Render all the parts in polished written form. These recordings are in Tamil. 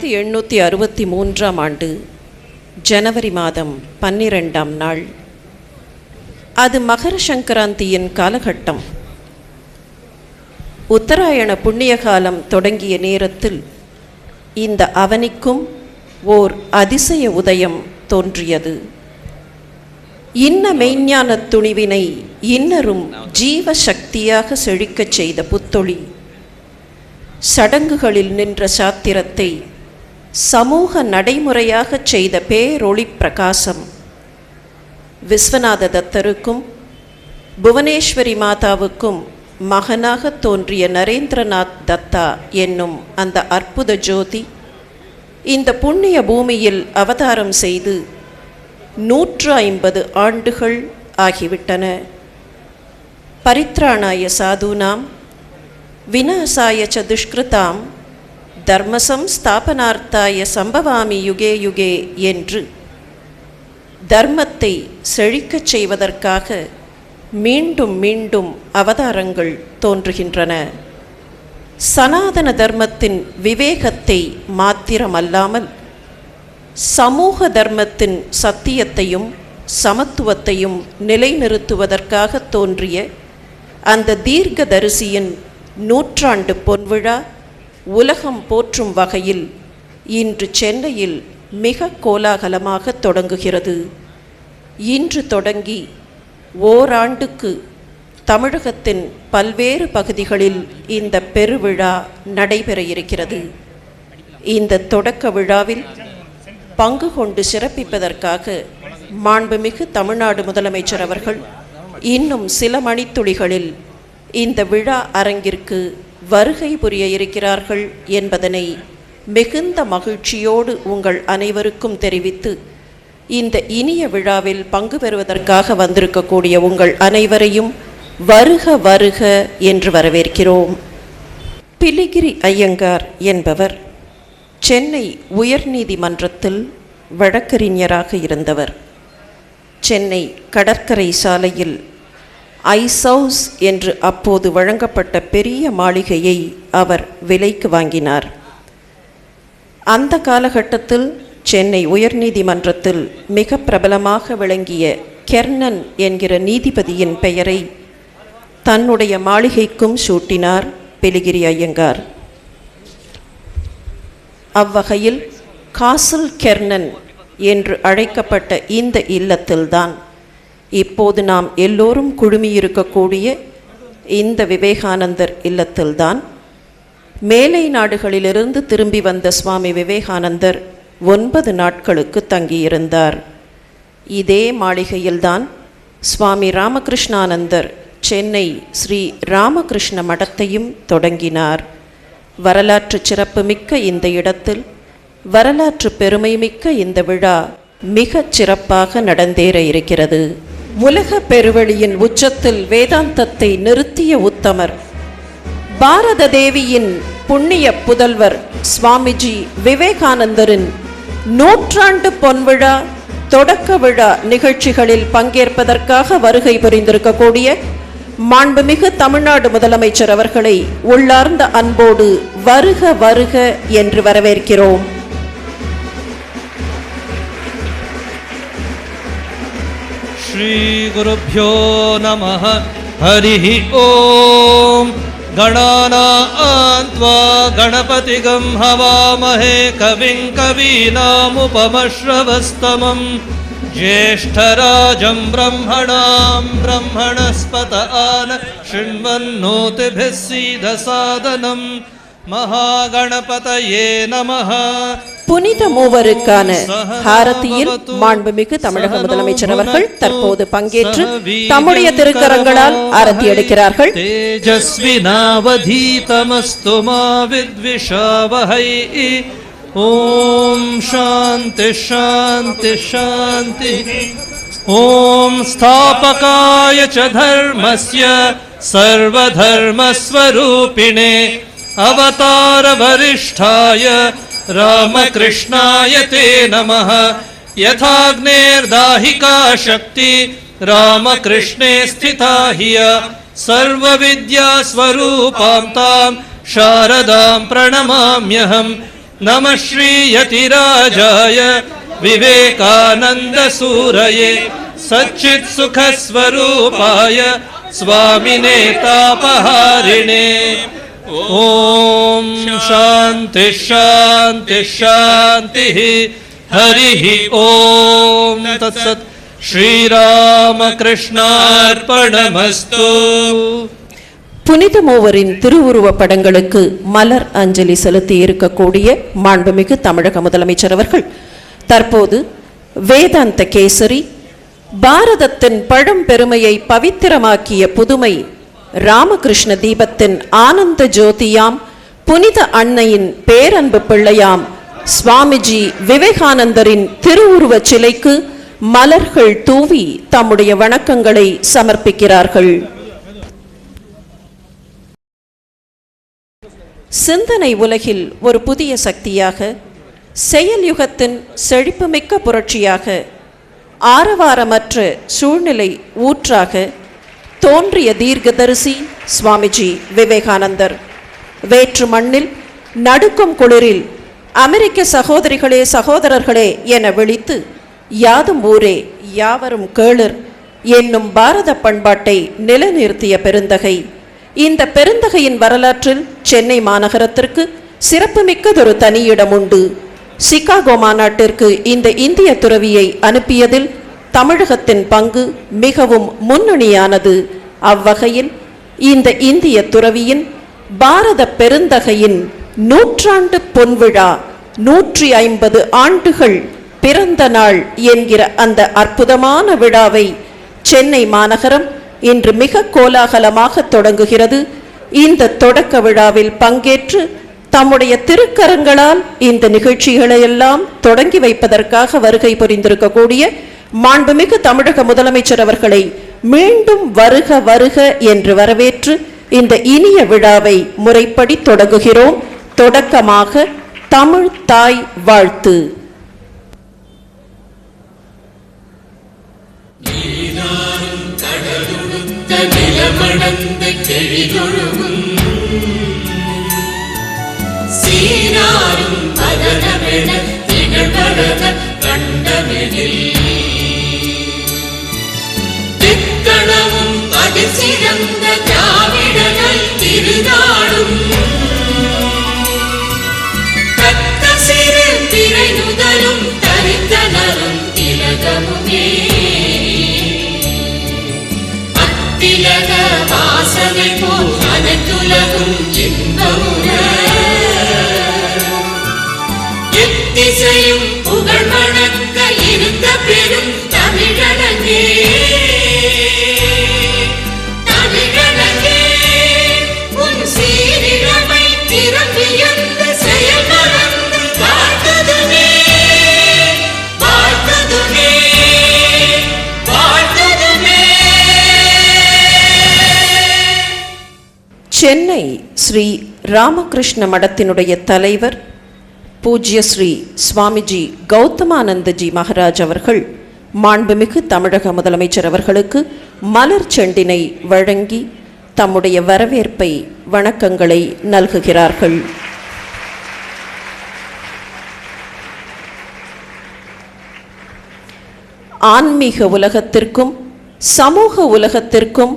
1863 ஆண்டு ஜனவரி மாதம் 12ஆம் நாள். அது மகர சங்கராந்தியின் காலகட்டம். உத்தராயண புண்ணிய காலம் தொடங்கிய நேரத்தில் இந்த அவனிக்கும் ஓர் அதிசய உதயம் தோன்றியது. இன்ன மெய்ஞான துணிவினை இன்னரும் ஜீவ சக்தியாக செழிக்கச் செய்த புத்தொளி, சடங்குகளில் நின்ற சாத்திரத்தை சமூக நடைமுறையாகச் செய்த பேரொளி பிரகாசம், விஸ்வநாத தத்தருக்கும் புவனேஸ்வரி மாதாவுக்கும் மகனாக தோன்றிய நரேந்திரநாத் தத்தா என்னும் அந்த அற்புத ஜோதி இந்த புண்ணிய பூமியில் அவதாரம் செய்து 150 ஆண்டுகள் ஆகிவிட்டன. பரித்ராணாய சாதுனாம் விநாசாய ச துஷ்கிருதாம் தர்மசம் ஸ்தாபனார்த்தாய சம்பவாமி யுகே யுகே என்று தர்மத்தை செழிக்கச் செய்வதற்காக மீண்டும் மீண்டும் அவதாரங்கள் தோன்றுகின்றன. சனாதன தர்மத்தின் விவேகத்தை மாத்திரமல்லாமல் சமூக தர்மத்தின் சத்தியத்தையும் சமத்துவத்தையும் நிலைநிறுத்துவதற்காக தோன்றிய அந்த தீர்க்கதரிசியின் 100 பொன்விழா உலகம் போற்றும் வகையில் இன்று சென்னையில் மிக கோலாகலமாக தொடங்குகிறது. இன்று தொடங்கி ஓராண்டுக்கு தமிழகத்தின் பல்வேறு பகுதிகளில் இந்த பெருவிழா நடைபெற இருக்கிறது. இந்த தொடக்க விழாவில் பங்கு கொண்டு சிறப்பிப்பதற்காக மாண்புமிகு தமிழ்நாடு முதலமைச்சர் அவர்கள் இன்னும் சில மணித்துளிகளில் இந்த விழா அரங்கிற்கு வருகை புரிய இருக்கிறார்கள் என்பதனை மிகுந்த மகிழ்ச்சியோடு உங்கள் அனைவருக்கும் தெரிவித்து, இந்த இனிய விழாவில் பங்கு பெறுவதற்காக வந்திருக்கக்கூடிய உங்கள் அனைவரையும் வருக வருக என்று வரவேற்கிறோம். பிலிகிரி ஐயங்கார் என்பவர் சென்னை உயர்நீதிமன்றத்தில் வழக்கறிஞராக இருந்தவர். சென்னை கடற்கரை சாலையில் ஐஸ் ஹவுஸ் என்று அப்போது வழங்கப்பட்ட பெரிய மாளிகையை அவர் விலைக்கு வாங்கினார். அந்த காலகட்டத்தில் சென்னை உயர்நீதிமன்றத்தில் மிக பிரபலமாக விளங்கிய கெர்னன் என்கிற நீதிபதியின் பெயரை தன்னுடைய மாளிகைக்கும் சூட்டினார் பிலிகிரி ஐயங்கார். அவ்வகையில் காசல் கெர்னன் என்று அழைக்கப்பட்ட இந்த இல்லத்தில்தான் இப்போது நாம் எல்லோரும் குழுமியிருக்கக்கூடிய இந்த விவேகானந்தர் இல்லத்தில்தான் மேலை நாடுகளிலிருந்து திரும்பி வந்த சுவாமி விவேகானந்தர் 9 நாட்களுக்கு தங்கியிருந்தார். இதே மாளிகையில்தான் சுவாமி ராமகிருஷ்ணானந்தர் சென்னை ஸ்ரீ ராமகிருஷ்ண மடத்தையும் தொடங்கினார். வரலாற்று சிறப்பு மிக்க இந்த இடத்தில் வரலாற்று பெருமை மிக்க இந்த விழா மிகச் சிறப்பாக நடந்தேற இருக்கிறது. உலக பெருவெளியின் உச்சத்தில் வேதாந்தத்தை நிறுத்திய உத்தமர், பாரத தேவியின் புண்ணிய புதல்வர் சுவாமிஜி விவேகானந்தரின் 100 பொன்விழா தொடக்க விழா நிகழ்ச்சிகளில் பங்கேற்பதற்காக வருகை புரிந்திருக்கக்கூடிய மாண்புமிகு தமிழ்நாடு முதலமைச்சர் அவர்களை உள்ளார்ந்த அன்போடு வருக வருக என்று வரவேற்கிறோம். ஸ்ரீ குருப்யோ நமः. ஹரிஹி ஓம். கணாநாம் த்வா கணபதிகம் ஹவாமஹே கவிம் கவீனாமுபமஸ்ரவஸ்தமம் ஜ்யேஷ்டராஜம் பிரம்மணாம் பிரம்மணஸ்பத ஆன ஷிண்வன்னோதிபிஸ் சீதசாதனம் மகாகணபதயே நமः. புனித மூவருக்கான ஹாரதியில் மாண்புமிகு தமிழக முதலமைச்சர் அவர்கள் தற்போது பங்கேற்று தம்முடைய திருக்கரங்களால் ஆரத்தி எடுக்கிறார்கள். தேஜஸ்வினாவதீதமஸ்து மா வித்விஷாவஹை. ஓம் சாந்தி சாந்தி சாந்தி. ஓம் ஸ்தாபகாய ச தர்மஸ்ய சர்வதர்மஸ்வரூபிணே அவதார வரிஷ்டாய ராமகிருஷ்ணாய தே நமः. யதாக்னேர்தாஹிகா சக்தி ராமகிருஷ்ணே ஸ்திதா ஹிய சர்வவித்யா ஸ்வரூபாம் தாம் சாரதாம் பிரணமாம்யஹம். नमः श्रीयतिराजाय विवेकानन्दसूरये सच्चित्सुखस्वरूपाय स्वामिने तापहारिणे ॐ शान्तिः शान्तिः शान्तिः हरिः ॐ तत्सत् श्रीरामकृष्णार्पणमस्तु. புனித மூவரின் திருவுருவ படங்களுக்கு மலர் அஞ்சலி செலுத்தி இருக்கக்கூடிய மாண்புமிகு தமிழக முதலமைச்சர் அவர்கள் தற்போது வேதாந்த கேசரி, பாரதத்தின் பழம்பெருமையை பவித்திரமாக்கிய புதுமை ராமகிருஷ்ண தீபத்தின் ஆனந்த ஜோதியாம் புனித அன்னையின் பேரன்பு பிள்ளையாம் சுவாமிஜி விவேகானந்தரின் திருவுருவச் சிலைக்கு மலர்கள் தூவி தம்முடைய வணக்கங்களை சமர்ப்பிக்கிறார்கள். சிந்தனை உலகில் ஒரு புதிய சக்தியாக, செயல் யுகத்தின் செழிப்புமிக்க புரட்சியாக, ஆரவாரமற்ற சூழ்நிலை ஊற்றாக தோன்றிய தீர்க்கதரிசி சுவாமிஜி விவேகானந்தர் வேற்று மண்ணில் நடுக்கும் குளிரில் அமெரிக்க சகோதரிகளே சகோதரர்களே என விழித்து யாதும் ஊரே யாவரும் கேளர் என்னும் பாரத பண்பாட்டை நிலைநிறுத்திய பெருந்தகை. இந்த பெருந்தகையின் வரலாற்றில் சென்னை மாநகரத்திற்கு சிறப்புமிக்கதொரு தனியிடம் உண்டு. சிகாகோ மாநாட்டிற்கு இந்த இந்திய துறவியை அனுப்பியதில் தமிழகத்தின் பங்கு மிகவும் முன்னணியானது. அவ்வகையில் இந்த இந்திய துறவியின் பாரத பெருந்தகையின் 100 ஆண்டு பொன்விழா 150 ஆண்டுகள் பிறந்த நாள் என்கிற அந்த அற்புதமான விழாவை சென்னை மாநகரம் இன்று மிக கோலாகலமாக தொடங்குகிறது. இந்த தொடக்க விழாவில் பங்கேற்று தம்முடைய திருக்கரங்களால் இந்த நிகழ்ச்சிகளையெல்லாம் தொடங்கி வைப்பதற்காக வருகை புரிந்திருக்கக்கூடிய மாண்புமிகு தமிழக முதலமைச்சர் அவர்களை மீண்டும் வருக வருக என்று வரவேற்று இந்த இனிய விழாவை முறைப்படி தொடங்குகிறோம். தொடக்கமாக தமிழ் தாய் வாழ்த்து. சீராரும் பதனமென திகழ்வரத கண்டமெனில் திக்கணமும் அதிசிறந்த திராவிடர்கள் திருநாடும் தக்க சிறு திரை நுதலும் தரித்தனரும் திலகமுமே அத்திலக வாசனை போல் அனைத்துலகும் இன்பமுற எத்திசையும் புகழ் வணங்க இருந்த பெரும் தமிழனங்கே தமிழனங்கே உன் சீரிழமை திறம்பியந்த செயல் மறந்து வாழ்த்ததுமே வாழ்த்ததுமே வாழ்த்ததுமே. சென்னை ஸ்ரீ ராமகிருஷ்ண மடத்தினுடைய தலைவர் பூஜ்ய ஸ்ரீ சுவாமிஜி கௌதமானந்தஜி மகாராஜ் அவர்கள் மாண்புமிகு தமிழக முதலமைச்சர் அவர்களுக்கு மலர் செண்டினை வழங்கி தம்முடைய வரவேற்பை வணக்கங்களை நல்குகிறார்கள். ஆன்மீக உலகத்திற்கும் சமூக உலகத்திற்கும்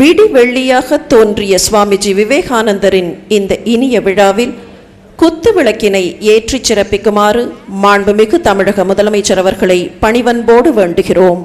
விடிவெள்ளியாக தோன்றிய சுவாமிஜி விவேகானந்தரின் இந்த இனிய விழாவில் குத்து விளக்கினை ஏற்றிச் சிறப்பிக்குமாறு மாண்புமிகு தமிழக முதலமைச்சர் அவர்களை பணிவன்போடு வேண்டுகிறோம்.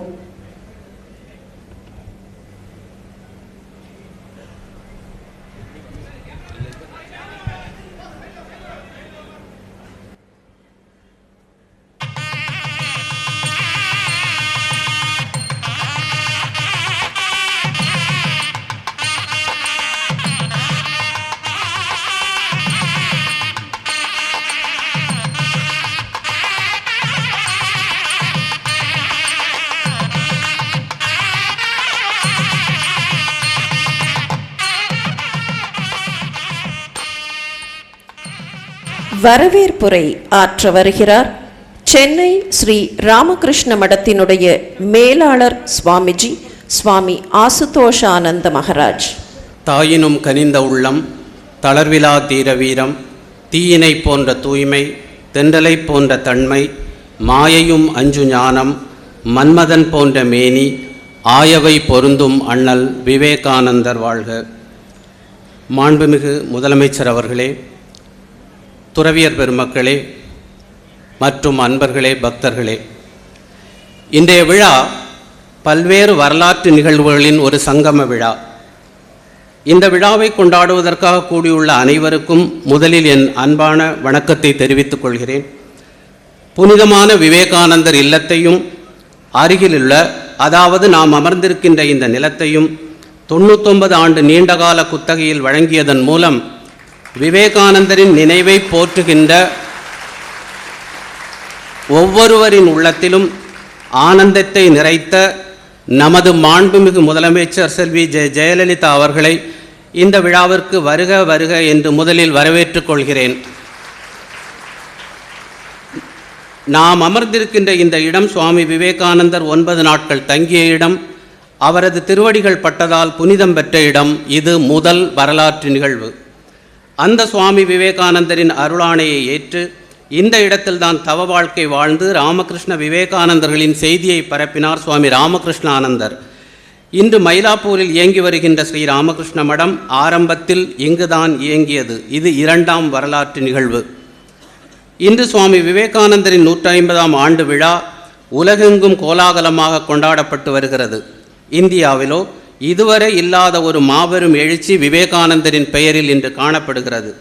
வரவேற்புரை ஆற்ற வருகிறார் சென்னை ஸ்ரீ ராமகிருஷ்ண மடத்தினுடைய மேலாளர் சுவாமிஜி சுவாமி ஆசுதோஷானந்த மகாராஜ். தாயினும் கனிந்த உள்ளம், தளர்விலா தீர வீரம், தீயினை போன்ற தூய்மை, தென்றலை போன்ற தன்மை, மாயையும் அஞ்சு ஞானம், மன்மதன் போன்ற மேனி, ஆயவை பொருந்தும் அண்ணல் விவேகானந்தர் வாழ்க. மாண்புமிகு முதலமைச்சர் அவர்களே, துறவியர் பெருமக்களே மற்றும் அன்பர்களே, பக்தர்களே, இன்றைய விழா பல்வேறு வரலாற்று நிகழ்வுகளின் ஒரு சங்கம விழா. இந்த விழாவை கொண்டாடுவதற்காக கூடியுள்ள அனைவருக்கும் முதலில் என் அன்பான வணக்கத்தை தெரிவித்துக் கொள்கிறேன். புனிதமான விவேகானந்தர் இல்லத்தையும் அருகிலுள்ள, அதாவது நாம் அமர்ந்திருக்கின்ற இந்த நிலத்தையும் 99 ஆண்டு நீண்டகால குத்தகையில் வழங்கியதன் மூலம் விவேகானந்தரின் நினைவை போற்றுகின்ற ஒவ்வொருவரின் உள்ளத்திலும் ஆனந்தத்தை நிறைத்த நமது மாண்புமிகு முதலமைச்சர் செல்வி ஜெயலலிதா அவர்களை இந்த விழாவிற்கு வருக வருக என்று முதலில் வரவேற்றுக் கொள்கிறேன். நாம் அமர்ந்திருக்கின்ற இந்த இடம் சுவாமி விவேகானந்தர் 9 நாட்கள் தங்கிய இடம். அவரது திருவடிகள் பட்டதால் புனிதம் பெற்ற இடம். இது முதல் வரலாற்று நிகழ்வு. அந்த சுவாமி விவேகானந்தரின் அருளாணையை ஏற்று இந்த இடத்தில்தான் தவ வாழ்க்கை வாழ்ந்து ராமகிருஷ்ண விவேகானந்தர்களின் செய்தியை பரப்பினார் சுவாமி ராமகிருஷ்ணானந்தர். இன்று மயிலாப்பூரில் இயங்கி வருகின்ற ஸ்ரீ ராமகிருஷ்ண மடம் ஆரம்பத்தில் இங்குதான் இயங்கியது. இது 2ஆம் வரலாற்று நிகழ்வு. இன்று சுவாமி விவேகானந்தரின் 150ஆம் ஆண்டு விழா உலகெங்கும் கோலாகலமாக கொண்டாடப்பட்டு வருகிறது. இந்தியாவிலோ இதுவரை இல்லாத ஒரு மாபெரும் எழுச்சி விவேகானந்தரின் பெயரில் இன்று காணப்படுகிறது.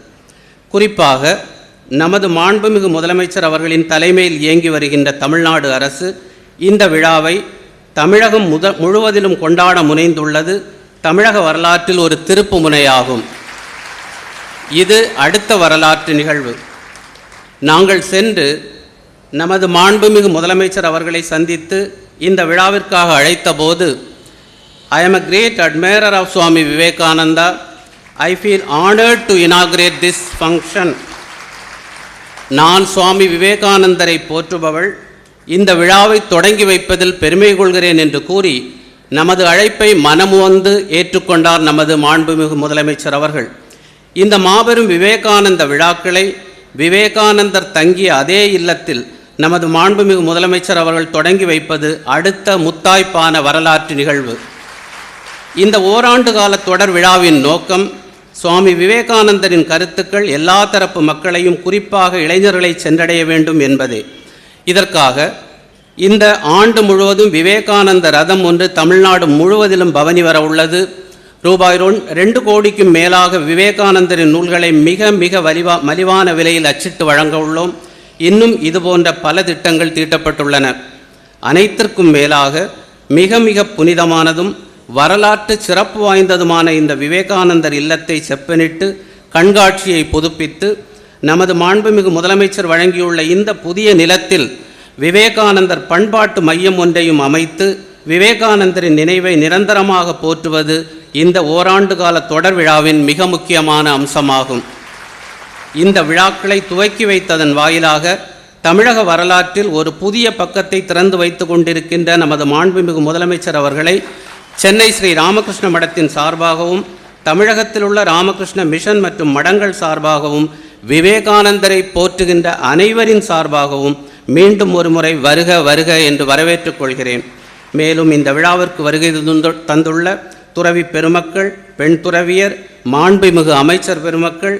குறிப்பாக நமது மாண்புமிகு முதலமைச்சர் அவர்களின் தலைமையில் இயங்கி வருகின்ற தமிழ்நாடு அரசு இந்த விழாவை தமிழகம் முழுவதிலும் கொண்டாட முனைந்துள்ளது. தமிழக வரலாற்றில் ஒரு திருப்பு முனையாகும். இது அடுத்த வரலாற்று நிகழ்வு. நாங்கள் சென்று நமது மாண்புமிகு முதலமைச்சர் அவர்களை சந்தித்து இந்த விழாவிற்காக அழைத்த போது, I am a great admirer of Swami Vivekananda. I feel honored to inaugurate this function. நான் சுவாமி விவேகானந்தரை போற்றுபவள், இந்த விழாவை தொடங்கி வைப்பதில் பெருமை கொள்கிறேன் என்று கூறி நமது அழைப்பை மனமுவந்து ஏற்றுக்கொண்டார் நமது மாண்புமிகு முதலமைச்சர் அவர்கள். இந்த மாபெரும் விவேகானந்த விழாக்களை விவேகானந்தர் தங்கிய அதே இல்லத்தில் நமது மாண்புமிகு முதலமைச்சர் அவர்கள் தொடங்கி வைப்பது அடுத்த முத்தாய்ப்பான வரலாற்று நிகழ்வு. இந்த ஓராண்டு கால தொடர் விழாவின் நோக்கம் சுவாமி விவேகானந்தரின் கருத்துக்கள் எல்லா தரப்பு மக்களையும் குறிப்பாக இளைஞர்களை சென்றடைய வேண்டும் என்பதே. இதற்காக இந்த ஆண்டு முழுவதும் விவேகானந்த ரதம் ஒன்று தமிழ்நாடு முழுவதிலும் பவனி வர உள்ளது. ரூபாய் 2 கோடிக்கும் மேலாக விவேகானந்தரின் நூல்களை மிக மிக மலிவான விலையில் அச்சிட்டு வழங்க உள்ளோம். இன்னும் இதுபோன்ற பல திட்டங்கள் தீட்டப்பட்டுள்ளன. அனைத்திற்கும் மேலாக மிக மிக புனிதமானதும் வரலாற்று சிறப்பு வாய்ந்ததுமான இந்த விவேகானந்தர் இல்லத்தை செப்பனிட்டு கண்காட்சியை புதுப்பித்து நமது மாண்புமிகு முதலமைச்சர் வழங்கியுள்ள இந்த புதிய நிலத்தில் விவேகானந்தர் பண்பாட்டு மையம் ஒன்றையும் அமைத்து விவேகானந்தரின் நினைவை நிரந்தரமாக போற்றுவது இந்த ஓராண்டு கால தொடர் விழாவின் மிக முக்கியமான அம்சமாகும். இந்த விழாக்களை துவக்கி வைத்ததன் வாயிலாக தமிழக வரலாற்றில் ஒரு புதிய பக்கத்தை திறந்து வைத்து கொண்டிருக்கின்ற நமது மாண்புமிகு முதலமைச்சர் அவர்களை சென்னை ஸ்ரீ ராமகிருஷ்ண மடத்தின் சார்பாகவும் தமிழகத்தில் உள்ள ராமகிருஷ்ண மிஷன் மற்றும் மடங்கள் சார்பாகவும் விவேகானந்தரை போற்றுகின்ற அனைவரின் சார்பாகவும் மீண்டும் ஒரு முறை வருக வருக என்று வரவேற்றுக் கொள்கிறேன். மேலும் இந்த விழாவிற்கு வருகை தந்துள்ள துறவி பெருமக்கள், பெண் துறவியர், மாண்புமிகு அமைச்சர் பெருமக்கள்,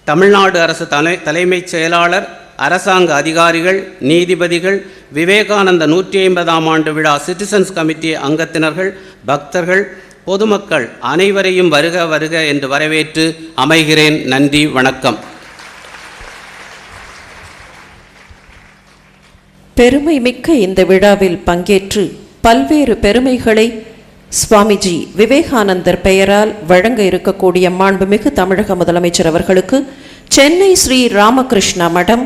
தமிழ்நாடு அரசு தலைமைச் செயலாளர், அரசாங்க அதிகாரிகள், நீதிபதிகள், விவேகானந்த 150ஆம் ஆண்டு விழா சிட்டிசன்ஸ் கமிட்டி அங்கத்தினர்கள், பக்தர்கள், பொதுமக்கள் அனைவரையும் வருக வருக என்று வரவேற்று அமைகிறேன். நன்றி, வணக்கம். பெருமை மிக்க இந்த விழாவில் பங்கேற்று பல்வேறு பெருமைகளை சுவாமிஜி விவேகானந்தர் பெயரால் வழங்க இருக்கக்கூடிய மாண்புமிகு தமிழக முதலமைச்சர் அவர்களுக்கு சென்னை ஸ்ரீ ராமகிருஷ்ண மடம்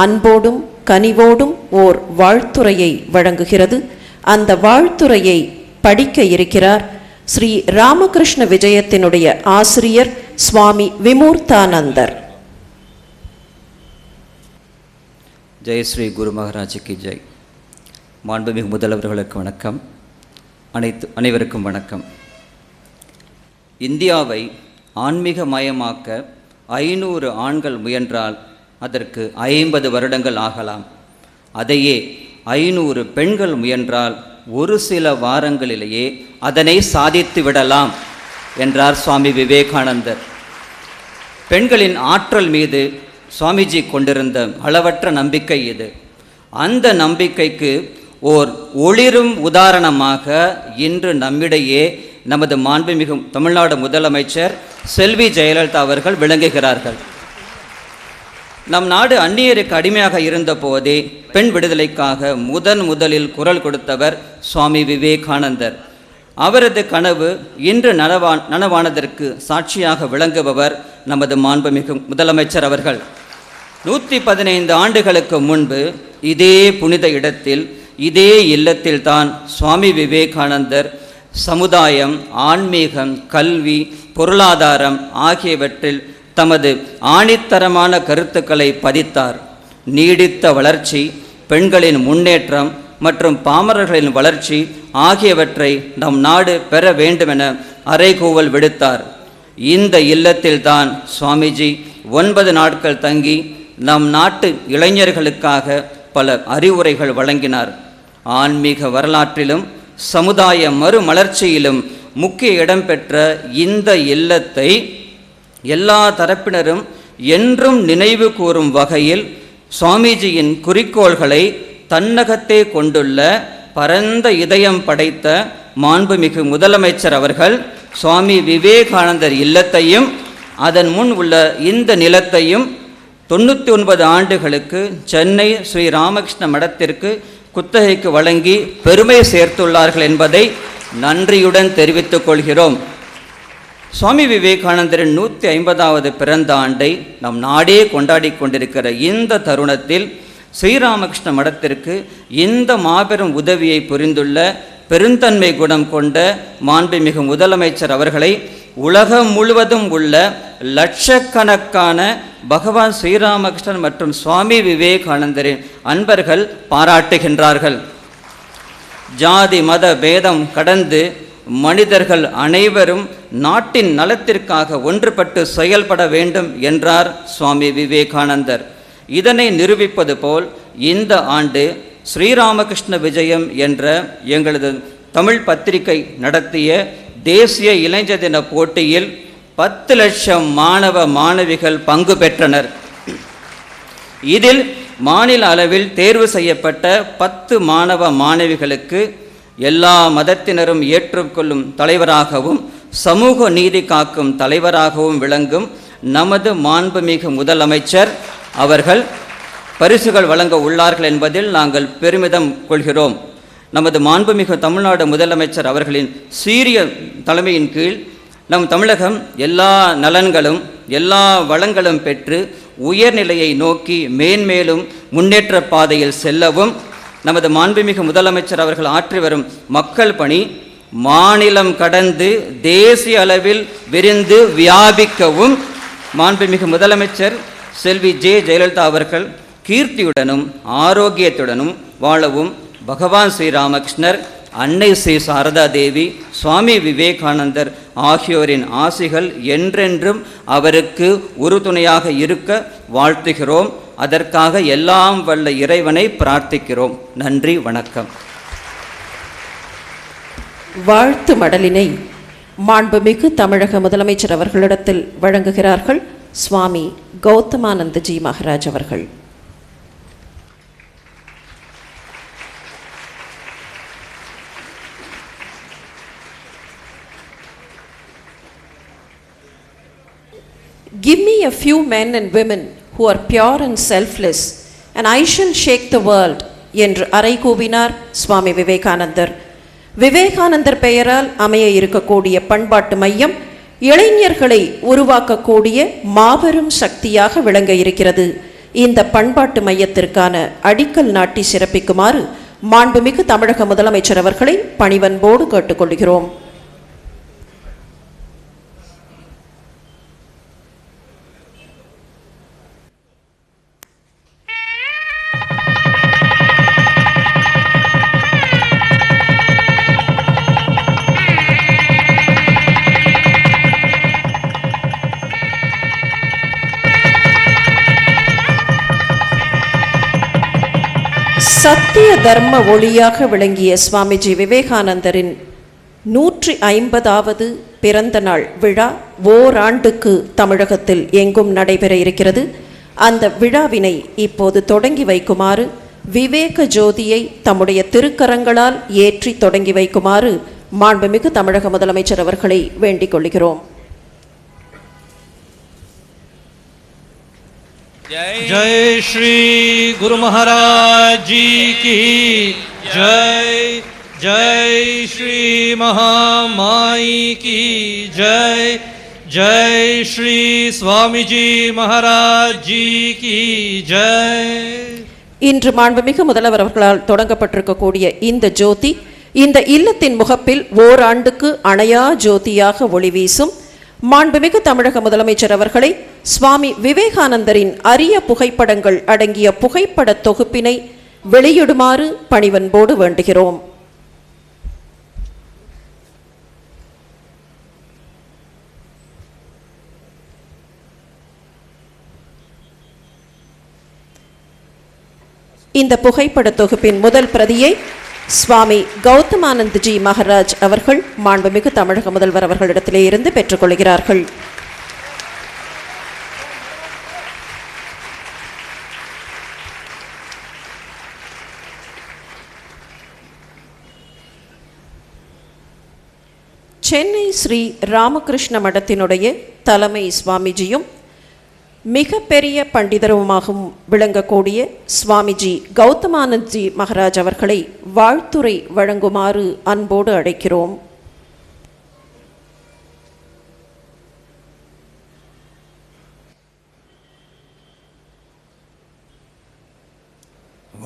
அன்போடும் கனிவோடும் ஓர் வாழ்த்துரையை வழங்குகிறது. அந்த வாழ்த்துரையை படிக்க இருக்கிறார் ஸ்ரீ ராமகிருஷ்ண விஜயத்தினுடைய ஆசிரியர் சுவாமி விமூர்த்தானந்தர். ஜெய் ஸ்ரீ குரு மகாராஜுக்கு ஜெய். மாண்புமிகு முதல்வர்களுக்கு வணக்கம். அனைவருக்கும் வணக்கம். இந்தியாவை ஆன்மீகமயமாக்க 500 ஆண்கள் முயன்றால் அதற்கு 50 வருடங்கள் ஆகலாம். அதையே 500 பெண்கள் முயன்றால் ஒரு சில வாரங்களிலேயே அதனை சாதித்து விடலாம் என்றார் சுவாமி விவேகானந்தர். பெண்களின் ஆற்றல் மீது சுவாமிஜி கொண்டிருந்த அளவற்ற நம்பிக்கை இது. அந்த நம்பிக்கைக்கு ஓர் ஒளிரும் உதாரணமாக இன்று நம்மிடையே நமது மாண்புமிகு தமிழ்நாடு முதலமைச்சர் செல்வி ஜெயலலிதா அவர்கள் விளங்குகிறார்கள். நம் நாடு அந்நியருக்கு அடிமையாக இருந்த போதே பெண் விடுதலைக்காக முதலில் குரல் கொடுத்தவர் சுவாமி விவேகானந்தர். அவரது கனவு இன்று நனவானதற்கு சாட்சியாக விளங்குபவர் நமது மாண்புமிகு முதலமைச்சர் அவர்கள். 115 ஆண்டுகளுக்கு முன்பு இதே புனித இடத்தில் இதே இல்லத்தில் தான் சுவாமி விவேகானந்தர் சமுதாயம், ஆன்மீகம், கல்வி, பொருளாதாரம் ஆகியவற்றில் தமது ஆணித்தரமான கருத்துக்களை பதித்தார். நீடித்த வளர்ச்சி, பெண்களின் முன்னேற்றம் மற்றும் பாமரர்களின் வளர்ச்சி ஆகியவற்றை நம் நாடு பெற வேண்டுமென அறைகூவல் விடுத்தார். இந்த இல்லத்தில்தான் சுவாமிஜி 9 நாட்கள் தங்கி நம் நாட்டு இளைஞர்களுக்காக பல அறிவுரைகள் வழங்கினார். ஆன்மீக வரலாற்றிலும் சமுதாய மறுமலர்ச்சியிலும் முக்கிய இடம் பெற்ற இந்த இல்லத்தை எல்லா தரப்பினரும் என்றும் நினைவு கூறும் வகையில் சுவாமிஜியின் குறிக்கோள்களை தன்னகத்தே கொண்டுள்ள பரந்த இதயம் படைத்த மாண்புமிகு முதலமைச்சர் அவர்கள் சுவாமி விவேகானந்தர் இல்லத்தையும் அதன் முன் உள்ள இந்த நிலத்தையும் 99 ஆண்டுகளுக்கு சென்னை ஸ்ரீ ராமகிருஷ்ண மடத்திற்கு குத்தகைக்கு வழங்கி பெருமை சேர்த்துள்ளார்கள் என்பதை நன்றியுடன் தெரிவித்துக் கொள்கிறோம். சுவாமி விவேகானந்தரின் 150வது பிறந்த ஆண்டை நம் நாடே கொண்டாடி கொண்டிருக்கிற இந்த தருணத்தில் ஸ்ரீராமகிருஷ்ண மடத்திற்கு இந்த மாபெரும் உதவியை புரிந்துள்ள பெருந்தன்மை குணம் கொண்ட மாண்புமிகு முதலமைச்சர் அவர்களை உலகம் முழுவதும் உள்ள லட்சக்கணக்கான பகவான் ஸ்ரீராமகிருஷ்ணன் மற்றும் சுவாமி விவேகானந்தரின் அன்பர்கள் பாராட்டுகின்றார்கள். ஜாதி மத பேதம் கடந்து மனிதர்கள் அனைவரும் நாட்டின் நலத்திற்காக ஒன்றுபட்டு செயல்பட வேண்டும் என்றார் சுவாமி விவேகானந்தர். இதனை நிரூபிப்பது போல் இந்த ஆண்டு ஸ்ரீராமகிருஷ்ண விஜயம் என்ற எங்களது தமிழ் பத்திரிகை நடத்திய தேசிய இளைஞர் தின போட்டியில் 10 லட்சம் மாணவ மாணவிகள் பங்கு பெற்றனர். இதில் மாநில அளவில் தேர்வு செய்யப்பட்ட 10 மாணவ மாணவிகளுக்கு எல்லா மதத்தினரும் ஏற்றுக்கொள்ளும் தலைவராகவும் சமூக நீதி காக்கும் தலைவராகவும் விளங்கும் நமது மாண்புமிகு முதலமைச்சர் அவர்கள் பரிசுகள் வழங்க உள்ளார்கள் என்பதில் நாங்கள் பெருமிதம் கொள்கிறோம். நமது மாண்புமிகு தமிழ்நாடு முதலமைச்சர் அவர்களின் சீரிய தலைமையின் கீழ் நம் தமிழகம் எல்லா நலன்களும் எல்லா வளங்களும் பெற்று உயர்நிலையை நோக்கி மேன்மேலும் முன்னேற்ற பாதையில் செல்லவும் நமது மாண்புமிகு முதலமைச்சர் அவர்கள் ஆற்றி வரும் மக்கள் பணி மாநிலம் கடந்து தேசிய அளவில் விரிந்து வியாபிக்கவும் மாண்புமிகு முதலமைச்சர் செல்வி ஜெயலலிதா அவர்கள் கீர்த்தியுடனும் ஆரோக்கியத்துடனும் வாழவும் பகவான் ஸ்ரீராமகிருஷ்ணர், அன்னை ஸ்ரீ சாரதா தேவி, சுவாமி விவேகானந்தர் ஆகியோரின் ஆசிகள் என்றென்றும் அவருக்கு உறுதுணையாக இருக்க வாழ்த்துகிறோம். அதற்காக எல்லாம் வல்ல இறைவனை பிரார்த்திக்கிறோம். நன்றி, வணக்கம். வாழ்த்து மடலினை மாண்புமிகு தமிழக முதலமைச்சர் அவர்களிடத்தில் வழங்குகிறார்கள் சுவாமி கௌதமானந்தஜி மகாராஜ் அவர்கள். Give me a few men and women who are pure and selfless, and I shall shake the world என்று அறைகூவினார் சுவாமி விவேகானந்தர். விவேகானந்தர் பெயரால் அமைய இருக்கக்கூடிய பண்பாட்டு மையம் இளைஞர்களை உருவாக்கக்கூடிய மாபெரும் சக்தியாக விளங்க இருக்கிறது. இந்த பண்பாட்டு மையத்திற்கான அடிக்கல் நாட்டி சிறப்பிக்குமாறு மாண்புமிகு தமிழக முதலமைச்சர் அவர்களை பணிவன்போடு கேட்டுக்கொள்கிறோம். சத்திய தர்ம ஒளியாக விளங்கிய சுவாமிஜி விவேகானந்தரின் 150வது பிறந்த நாள் விழா ஓராண்டுக்கு தமிழகத்தில் எங்கும் நடைபெற இருக்கிறது. அந்த விழாவினை இப்போது தொடங்கி வைக்குமாறு, விவேக ஜோதியை தம்முடைய திருக்கரங்களால் ஏற்றி தொடங்கி வைக்குமாறு மாண்புமிகு தமிழக முதலமைச்சர் அவர்களை வேண்டிக் கொள்கிறோம். जय श्री गुरु महाराज जी की जय. जय श्री महामाई की जय. जय श्री स्वामी जी महाराज जी की जय. இன்று மாண்புமிகு முதல்வர் அவர்களால் தொடங்கப்பட்டிருக்கக்கூடிய இந்த ஜோதி இந்த இல்லத்தின் முகப்பில் ஓராண்டுக்கு அணையா ஜோதியாக ஒளி வீசும். மாண்புமிகு தமிழக முதலமைச்சர் அவர்களை சுவாமி விவேகானந்தரின் அரிய புகைப்படங்கள் அடங்கிய புகைப்பட தொகுப்பினை வெளியிடுமாறு பணிவன்போடு வேண்டுகிறோம். இந்த புகைப்பட தொகுப்பின் முதல் பிரதியை சுவாமி கௌதமானந்த்ஜி மகாராஜ் அவர்கள் மாண்புமிகு தமிழக முதல்வர் அவர்களிடத்திலே இருந்து பெற்றுக்கொள்கிறார்கள். சென்னை ஸ்ரீ ராமகிருஷ்ண மடத்தினுடைய தலைமை சுவாமிஜியும் மிக பெரிய பண்டிதருமாகவும் விளங்கக்கூடிய சுவாமிஜி கௌதமானந்த்ஜி மகாராஜ் அவர்களை வாழ்த்துரை வழங்குமாறு அன்போடு அழைக்கிறோம்.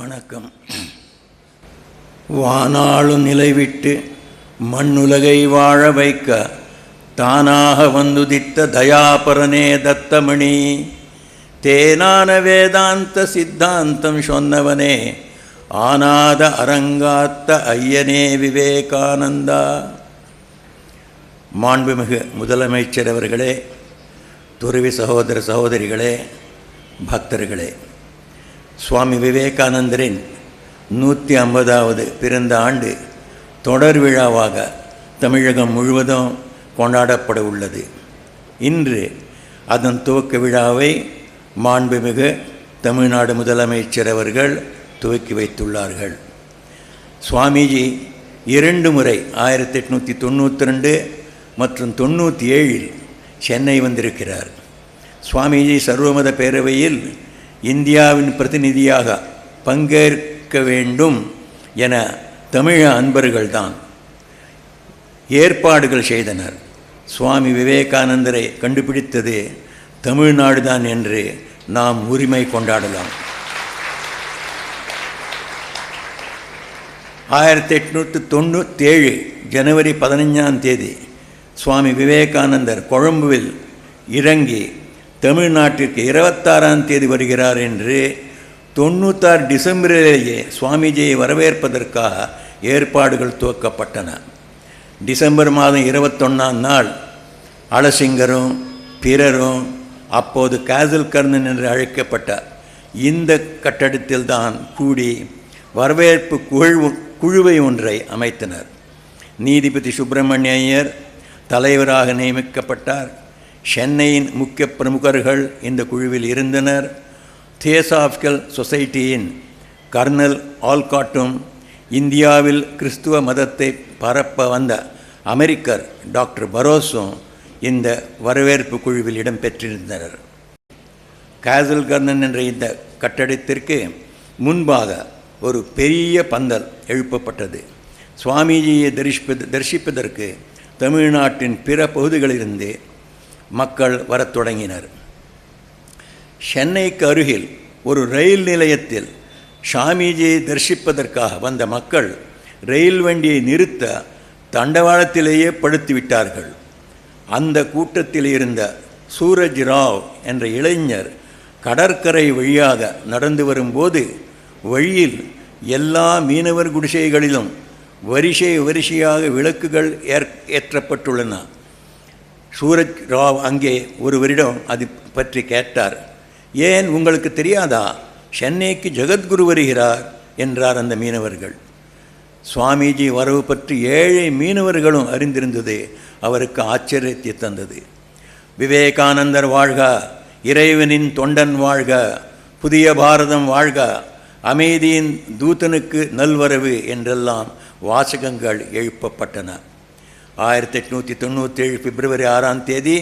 வணக்கம். வானாளு நிலைவிட்டு மண்ணுலகை வாழ வைக்க தானாக வந்துதித்த தயாபரனே தத்தமணி, தேனான வேதாந்த சித்தாந்தம் சொன்னவனே, ஆனாத அரங்காத்த ஐயனே விவேகானந்தா. மாண்புமிகு முதலமைச்சர் அவர்களே, துறவி சகோதர சகோதரிகளே, பக்தர்களே, சுவாமி விவேகானந்தரின் 150வது பிறந்த ஆண்டு தொடர் விழாவாக தமிழகம் முழுவதும் கொண்டாடப்பட உள்ளது. இன்று அதன் துவக்க விழாவை மாண்புமிகு தமிழ்நாடு முதலமைச்சர் அவர்கள் துவக்கி வைத்துள்ளார்கள். சுவாமிஜி 2 முறை 1892 மற்றும் 97 சென்னை வந்திருக்கிறார். சுவாமிஜி சர்வமத பேரவையில் இந்தியாவின் பிரதிநிதியாக பங்கேற்க வேண்டும் என தமிழ அன்பர்கள்தான் ஏற்பாடுகள் செய்தனர். சுவாமி விவேகானந்தரை கண்டுபிடித்தது தமிழ்நாடு தான் என்று நாம் உரிமை கொண்டாடலாம். 1897 ஜனவரி 15ஆம் தேதி சுவாமி விவேகானந்தர் கொழும்புவில் இறங்கி தமிழ்நாட்டிற்கு 26ஆம் தேதி வருகிறார் என்று 96 டிசம்பரிலேயே சுவாமிஜியை வரவேற்பதற்காக ஏற்பாடுகள் துவக்கப்பட்டன. டிசம்பர் மாதம் 21ஆம் நாள் அலசிங்கரும் பிறரும் அப்போது காசல் கர்ணன் என்று அழைக்கப்பட்ட இந்த கட்டடத்தில்தான் கூடி வரவேற்பு குழுவை ஒன்றை அமைத்தனர். நீதிபதி சுப்பிரமணிய ஐயர் தலைவராக நியமிக்கப்பட்டார். சென்னையின் முக்கிய பிரமுகர்கள் இந்த குழுவில் இருந்தனர். தியோசாபிக்கல் சொசைட்டியின் கர்னல் ஆல்காட்டும் இந்தியாவில் கிறிஸ்துவ மதத்தை பரப்ப வந்த அமெரிக்கர் டாக்டர் பரோஸும் இந்த வரவேற்பு குழுவில் இடம்பெற்றிருந்தனர். காசல் கர்ணன் என்ற இந்த கட்டடத்திற்கு முன்பாக ஒரு பெரிய பந்தல் எழுப்பப்பட்டது. சுவாமிஜியை தரிசிப்பதற்கு தமிழ்நாட்டின் பிற பகுதிகளிலிருந்து மக்கள் வரத் தொடங்கினர். சென்னைக்கு அருகில் ஒரு ரயில் நிலையத்தில் சாமிஜியை தரிசிப்பதற்காக வந்த மக்கள் ரயில் வண்டியை நிறுத்த தண்டவாளத்திலேயே படுத்துவிட்டார்கள். அந்த கூட்டத்தில் இருந்த சூரஜ் ராவ் என்ற இளைஞர் கடற்கரை வழியாக நடந்து வரும்போது வழியில் எல்லா மீனவர் குடிசைகளிலும் வரிசையாக விளக்குகள் ஏற்றப்பட்டுள்ளன. சூரஜ் ராவ் அங்கே ஒருவரிடம் அது பற்றி கேட்டார். ஏன் உங்களுக்கு தெரியாதா? சென்னைக்கு ஜெகத்குரு வருகிறார் என்றார் அந்த மீனவர்கள். சுவாமிஜி வரவு பற்றி ஏழை மீனவர்களும் அறிந்திருந்தது அவருக்கு ஆச்சரியத்தை தந்தது. விவேகானந்தர் வாழ்க, இறைவனின் தொண்டன் வாழ்க, புதிய பாரதம் வாழ்க, அமைதியின் தூதனுக்கு நல்வரவு என்றெல்லாம் வாசகங்கள் எழுப்பப்பட்டன. 1897 பிப்ரவரி 6ஆம் தேதி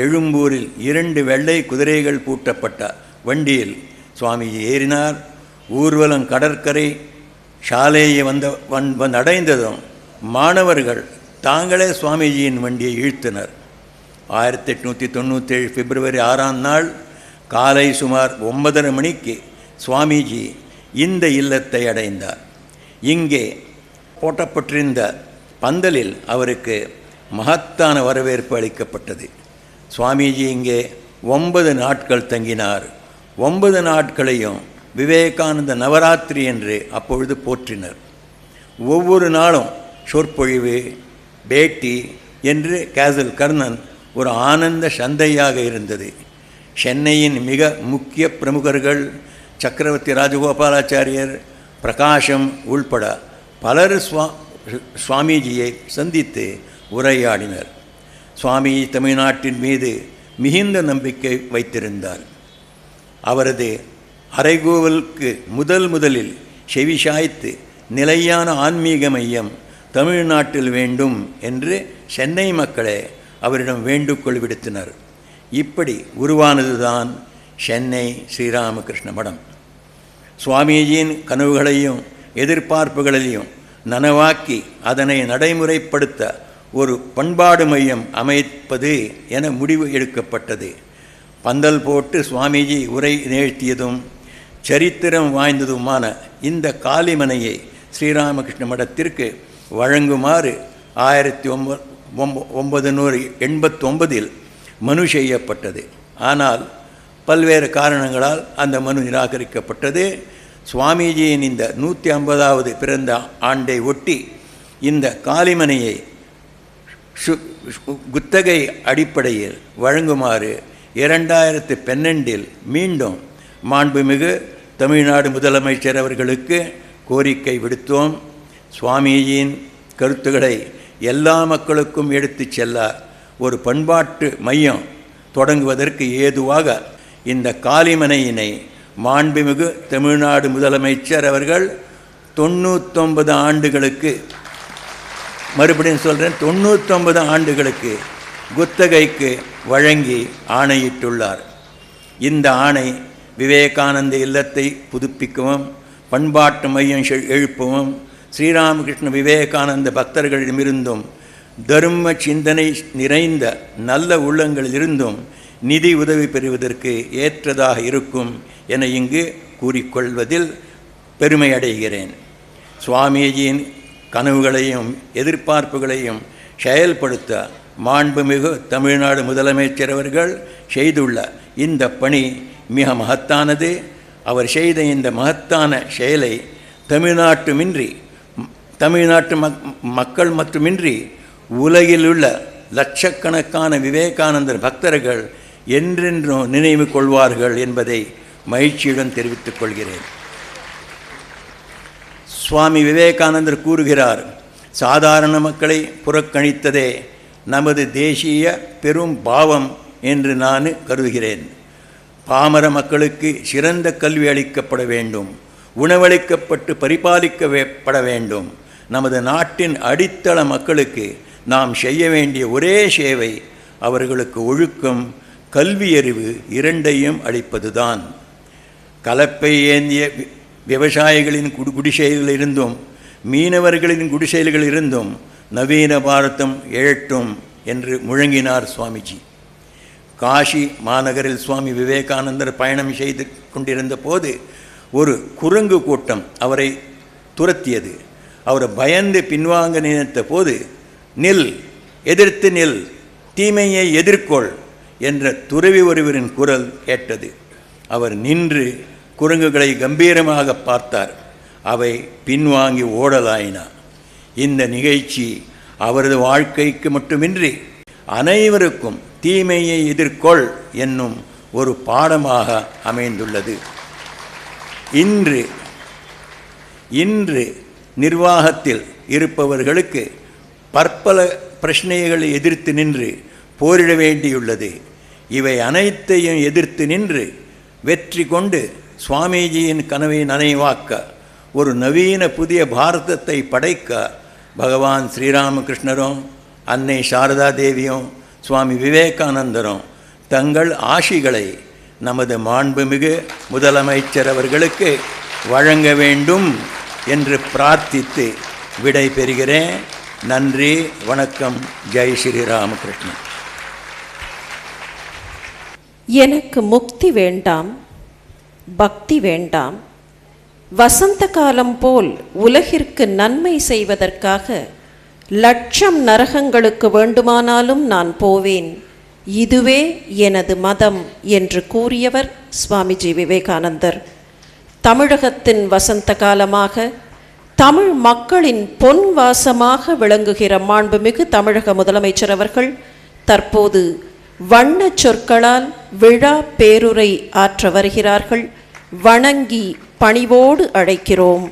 எழும்பூரில் 2 வெள்ளை குதிரைகள் பூட்டப்பட்ட வண்டியில் சுவாமிஜி ஏறினார். ஊர்வலம் கடற்கரை சாலையை வந்தடைந்ததும் மாணவர்கள் தாங்களே சுவாமிஜியின் வண்டியை இழுத்தனர். 1897 பிப்ரவரி 6ஆம் நாள் காலை சுமார் 9:30 மணிக்கு சுவாமிஜி இந்த இல்லத்தை அடைந்தார். இங்கே போட்டப்பட்டிருந்த பந்தலில் அவருக்கு மகத்தான வரவேற்பு அளிக்கப்பட்டது. சுவாமிஜி இங்கே 9 நாட்கள் தங்கினார். 9 நாட்களையும் விவேகானந்த நவராத்திரி என்று அப்பொழுது போற்றினர். ஒவ்வொரு நாளும் சொற்பொழிவு, பேட்டி என்று கேசல் கர்ணன் ஒரு ஆனந்த சந்தையாக இருந்தது. சென்னையின் மிக முக்கிய பிரமுகர்கள் சக்கரவர்த்தி ராஜகோபாலாச்சாரியர், பிரகாஷம் உள்பட பலர் சுவாமிஜியை சந்தித்து உரையாடினர். சுவாமி தமிழ்நாட்டின் மீது மிகுந்த நம்பிக்கை வைத்திருந்தார். அவரது அறைகூவலுக்கு முதலில் செவிசாய்த்து நிலையான ஆன்மீக மையம் தமிழ்நாட்டில் வேண்டும் என்று சென்னை மக்களே அவரிடம் வேண்டுகோள் விடுத்தனர். இப்படி உருவானதுதான் சென்னை ஸ்ரீராமகிருஷ்ண மடம். சுவாமிஜியின் கனவுகளையும் எதிர்பார்ப்புகளையும் நனவாக்கி அதனை நடைமுறைப்படுத்த ஒரு பண்பாடு மையம் அமைப்பது என முடிவு எடுக்கப்பட்டது. பந்தல் போட்டு சுவாமிஜி உரை நிகழ்த்தியதும் சரித்திரம் வாய்ந்ததுமான இந்த காலிமனையை ஸ்ரீராமகிருஷ்ண மடத்திற்கு வழங்குமாறு 1989 மனு செய்யப்பட்டது. ஆனால் பல்வேறு காரணங்களால் அந்த மனு நிராகரிக்கப்பட்டது. சுவாமிஜியின் இந்த 150வது பிறந்த ஆண்டை ஒட்டி இந்த காலிமனையை குத்தகை அடிப்படையில் வழங்குமாறு 2012 மீண்டும் மாண்புமிகு தமிழ்நாடு முதலமைச்சர் அவர்களுக்கு கோரிக்கை விடுத்தோம். சுவாமிஜியின் கருத்துக்களை எல்லா மக்களுக்கும் எடுத்துச் செல்ல ஒரு பண்பாட்டு மையம் தொடங்குவதற்கு ஏதுவாக இந்த காலிமனையினை மாண்புமிகு தமிழ்நாடு முதலமைச்சர் அவர்கள் 99 ஆண்டுகளுக்கு, மறுபடியும் சொல்கிறேன், 99 ஆண்டுகளுக்கு குத்தகைக்கு வழங்கி ஆணையிட்டுள்ளார். இந்த ஆணை விவேகானந்த இல்லத்தை புதுப்பிக்கவும், பண்பாட்டு மையம் எழுப்பவும், ஸ்ரீராமகிருஷ்ண விவேகானந்த பக்தர்களிடமிருந்தும் தர்ம சிந்தனை நிறைந்த நல்ல உள்ளங்களிலிருந்தும் நிதி உதவி பெறுவதற்கு ஏற்றதாக இருக்கும் என இங்கு கூறிக்கொள்வதில் பெருமை அடைகிறேன். சுவாமிஜியின் கனவுகளையும் எதிர்பார்ப்புகளையும் செயல்படுத்த மாண்புமிகு தமிழ்நாடு முதலமைச்சர் அவர்கள் செய்துள்ள இந்த பணி மிக மகத்தானது. அவர் செய்த இந்த மகத்தான செயலை தமிழ்நாட்டு மக்கள் மட்டுமின்றி உலகிலுள்ள லட்சக்கணக்கான விவேகானந்தர் பக்தர்கள் என்றென்றும் நினைவு கொள்வார்கள் என்பதை மகிழ்ச்சியுடன் தெரிவித்துக் கொள்கிறேன். சுவாமி விவேகானந்தர் கூறுகிறார், சாதாரண மக்களை புறக்கணித்ததே நமது தேசிய பெரும் பாவம் என்று நான் கருதுகிறேன். பாமர மக்களுக்கு சிறந்த கல்வி அளிக்கப்பட வேண்டும், உணவளிக்கப்பட்டு பரிபாலிக்கப்பட வேண்டும். நமது நாட்டின் அடித்தள மக்களுக்கு நாம் செய்ய வேண்டிய ஒரே சேவை அவர்களுக்கு ஒழுக்கம், கல்வியறிவு இரண்டையும் அளிப்பதுதான். கலப்பை ஏந்திய விவசாயிகளின் குடிசைகளிலிருந்தும் மீனவர்களின் குடிசைகளிலிருந்தும் நவீன பாரதம் எழட்டும் என்று முழங்கினார் சுவாமிஜி. காஷி மாநகரில் சுவாமி விவேகானந்தர் பயணம் செய்து கொண்டிருந்த போது ஒரு குரங்கு கூட்டம் அவரை துரத்தியது. அவர் பயந்து பின்வாங்க நினைத்த போது, நில், எதிர்த்து நில், தீமையை எதிர்கொள் என்ற துறவி ஒருவரின் குரல் கேட்டது. அவர் நின்று குரங்குகளை கம்பீரமாக பார்த்தார். அவை பின்வாங்கி ஓடலாயின. இந்த நிகழ்ச்சி அவரது வாழ்க்கைக்கு மட்டுமின்றி அனைவருக்கும் தீமையை எதிர்கொள் என்னும் ஒரு பாடமாக அமைந்துள்ளது. இன்று இன்று நிர்வாகத்தில் இருப்பவர்களுக்கு பற்பல பிரச்சனைகளை எதிர்த்து நின்று போரிட வேண்டியுள்ளது. இவை அனைத்தையும் எதிர்த்து நின்று வெற்றி கொண்டு சுவாமிஜியின் கனவை நனைவாக்க ஒரு நவீன புதிய பாரதத்தை படைக்க பகவான் ஸ்ரீராமகிருஷ்ணரும் அன்னை சாரதா தேவியும் சுவாமி விவேகானந்தரும் தங்கள் ஆசிகளை நமது மாண்புமிகு முதலமைச்சர் அவர்களுக்கு வழங்க வேண்டும் என்று பிரார்த்தித்து விடை பெறுகிறேன். நன்றி, வணக்கம். ஜெய் ஸ்ரீராமகிருஷ்ணன். எனக்கு முக்தி வேண்டாம், பக்தி வேண்டாம். வசந்த காலம் போல் உலகிற்கு நன்மை செய்வதற்காக லட்சம் நரகங்களுக்கு வேண்டுமானாலும் நான் போவேன். இதுவே எனது மதம் என்று கூறியவர் சுவாமிஜி விவேகானந்தர். தமிழகத்தின் வசந்த காலமாக, தமிழ் மக்களின் பொன் வாசமாக விளங்குகிற மாண்புமிகு தமிழக முதலமைச்சர் அவர்கள் தற்போது வண்ண சொற்களால் விழா பேருரை ஆற்ற வருகிறார்கள். வணங்கி பணிவோடு அழைக்கிறோம்.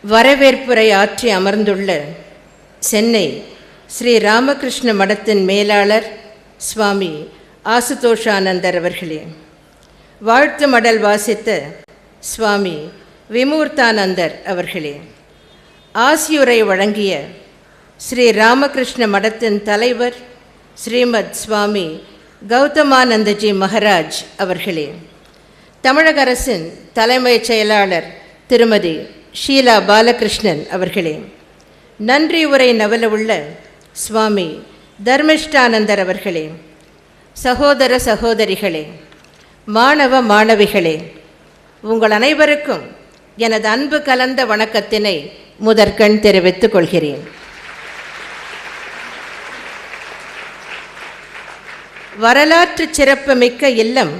வரவேற்புரை ஆற்றி அமர்ந்துள்ள சென்னை ஸ்ரீ ராமகிருஷ்ண மடத்தின் மேலாளர் சுவாமி ஆசுதோஷானந்தர் அவர்களே, வாழ்த்து மடல் வாசித்த சுவாமி விமூர்த்தானந்தர் அவர்களே, ஆசியுரை வழங்கிய ஸ்ரீ ராமகிருஷ்ண மடத்தின் தலைவர் ஸ்ரீமத் சுவாமி கௌதமானந்தஜி மகராஜ் அவர்களே, தமிழக அரசின் தலைமைச் செயலாளர் திருமதி ஷீலா பாலகிருஷ்ணன் அவர்களே, நன்றி உரை நவல உள்ள சுவாமி தர்மிஷ்டானந்தர் அவர்களே, சகோதர சகோதரிகளே, மாணவ மாணவிகளே, உங்கள் அனைவருக்கும் எனது அன்பு கலந்த வணக்கத்தினை முதற்கண் தெரிவித்துக் கொள்கிறேன். வரலாற்று சிறப்புமிக்க இல்லம்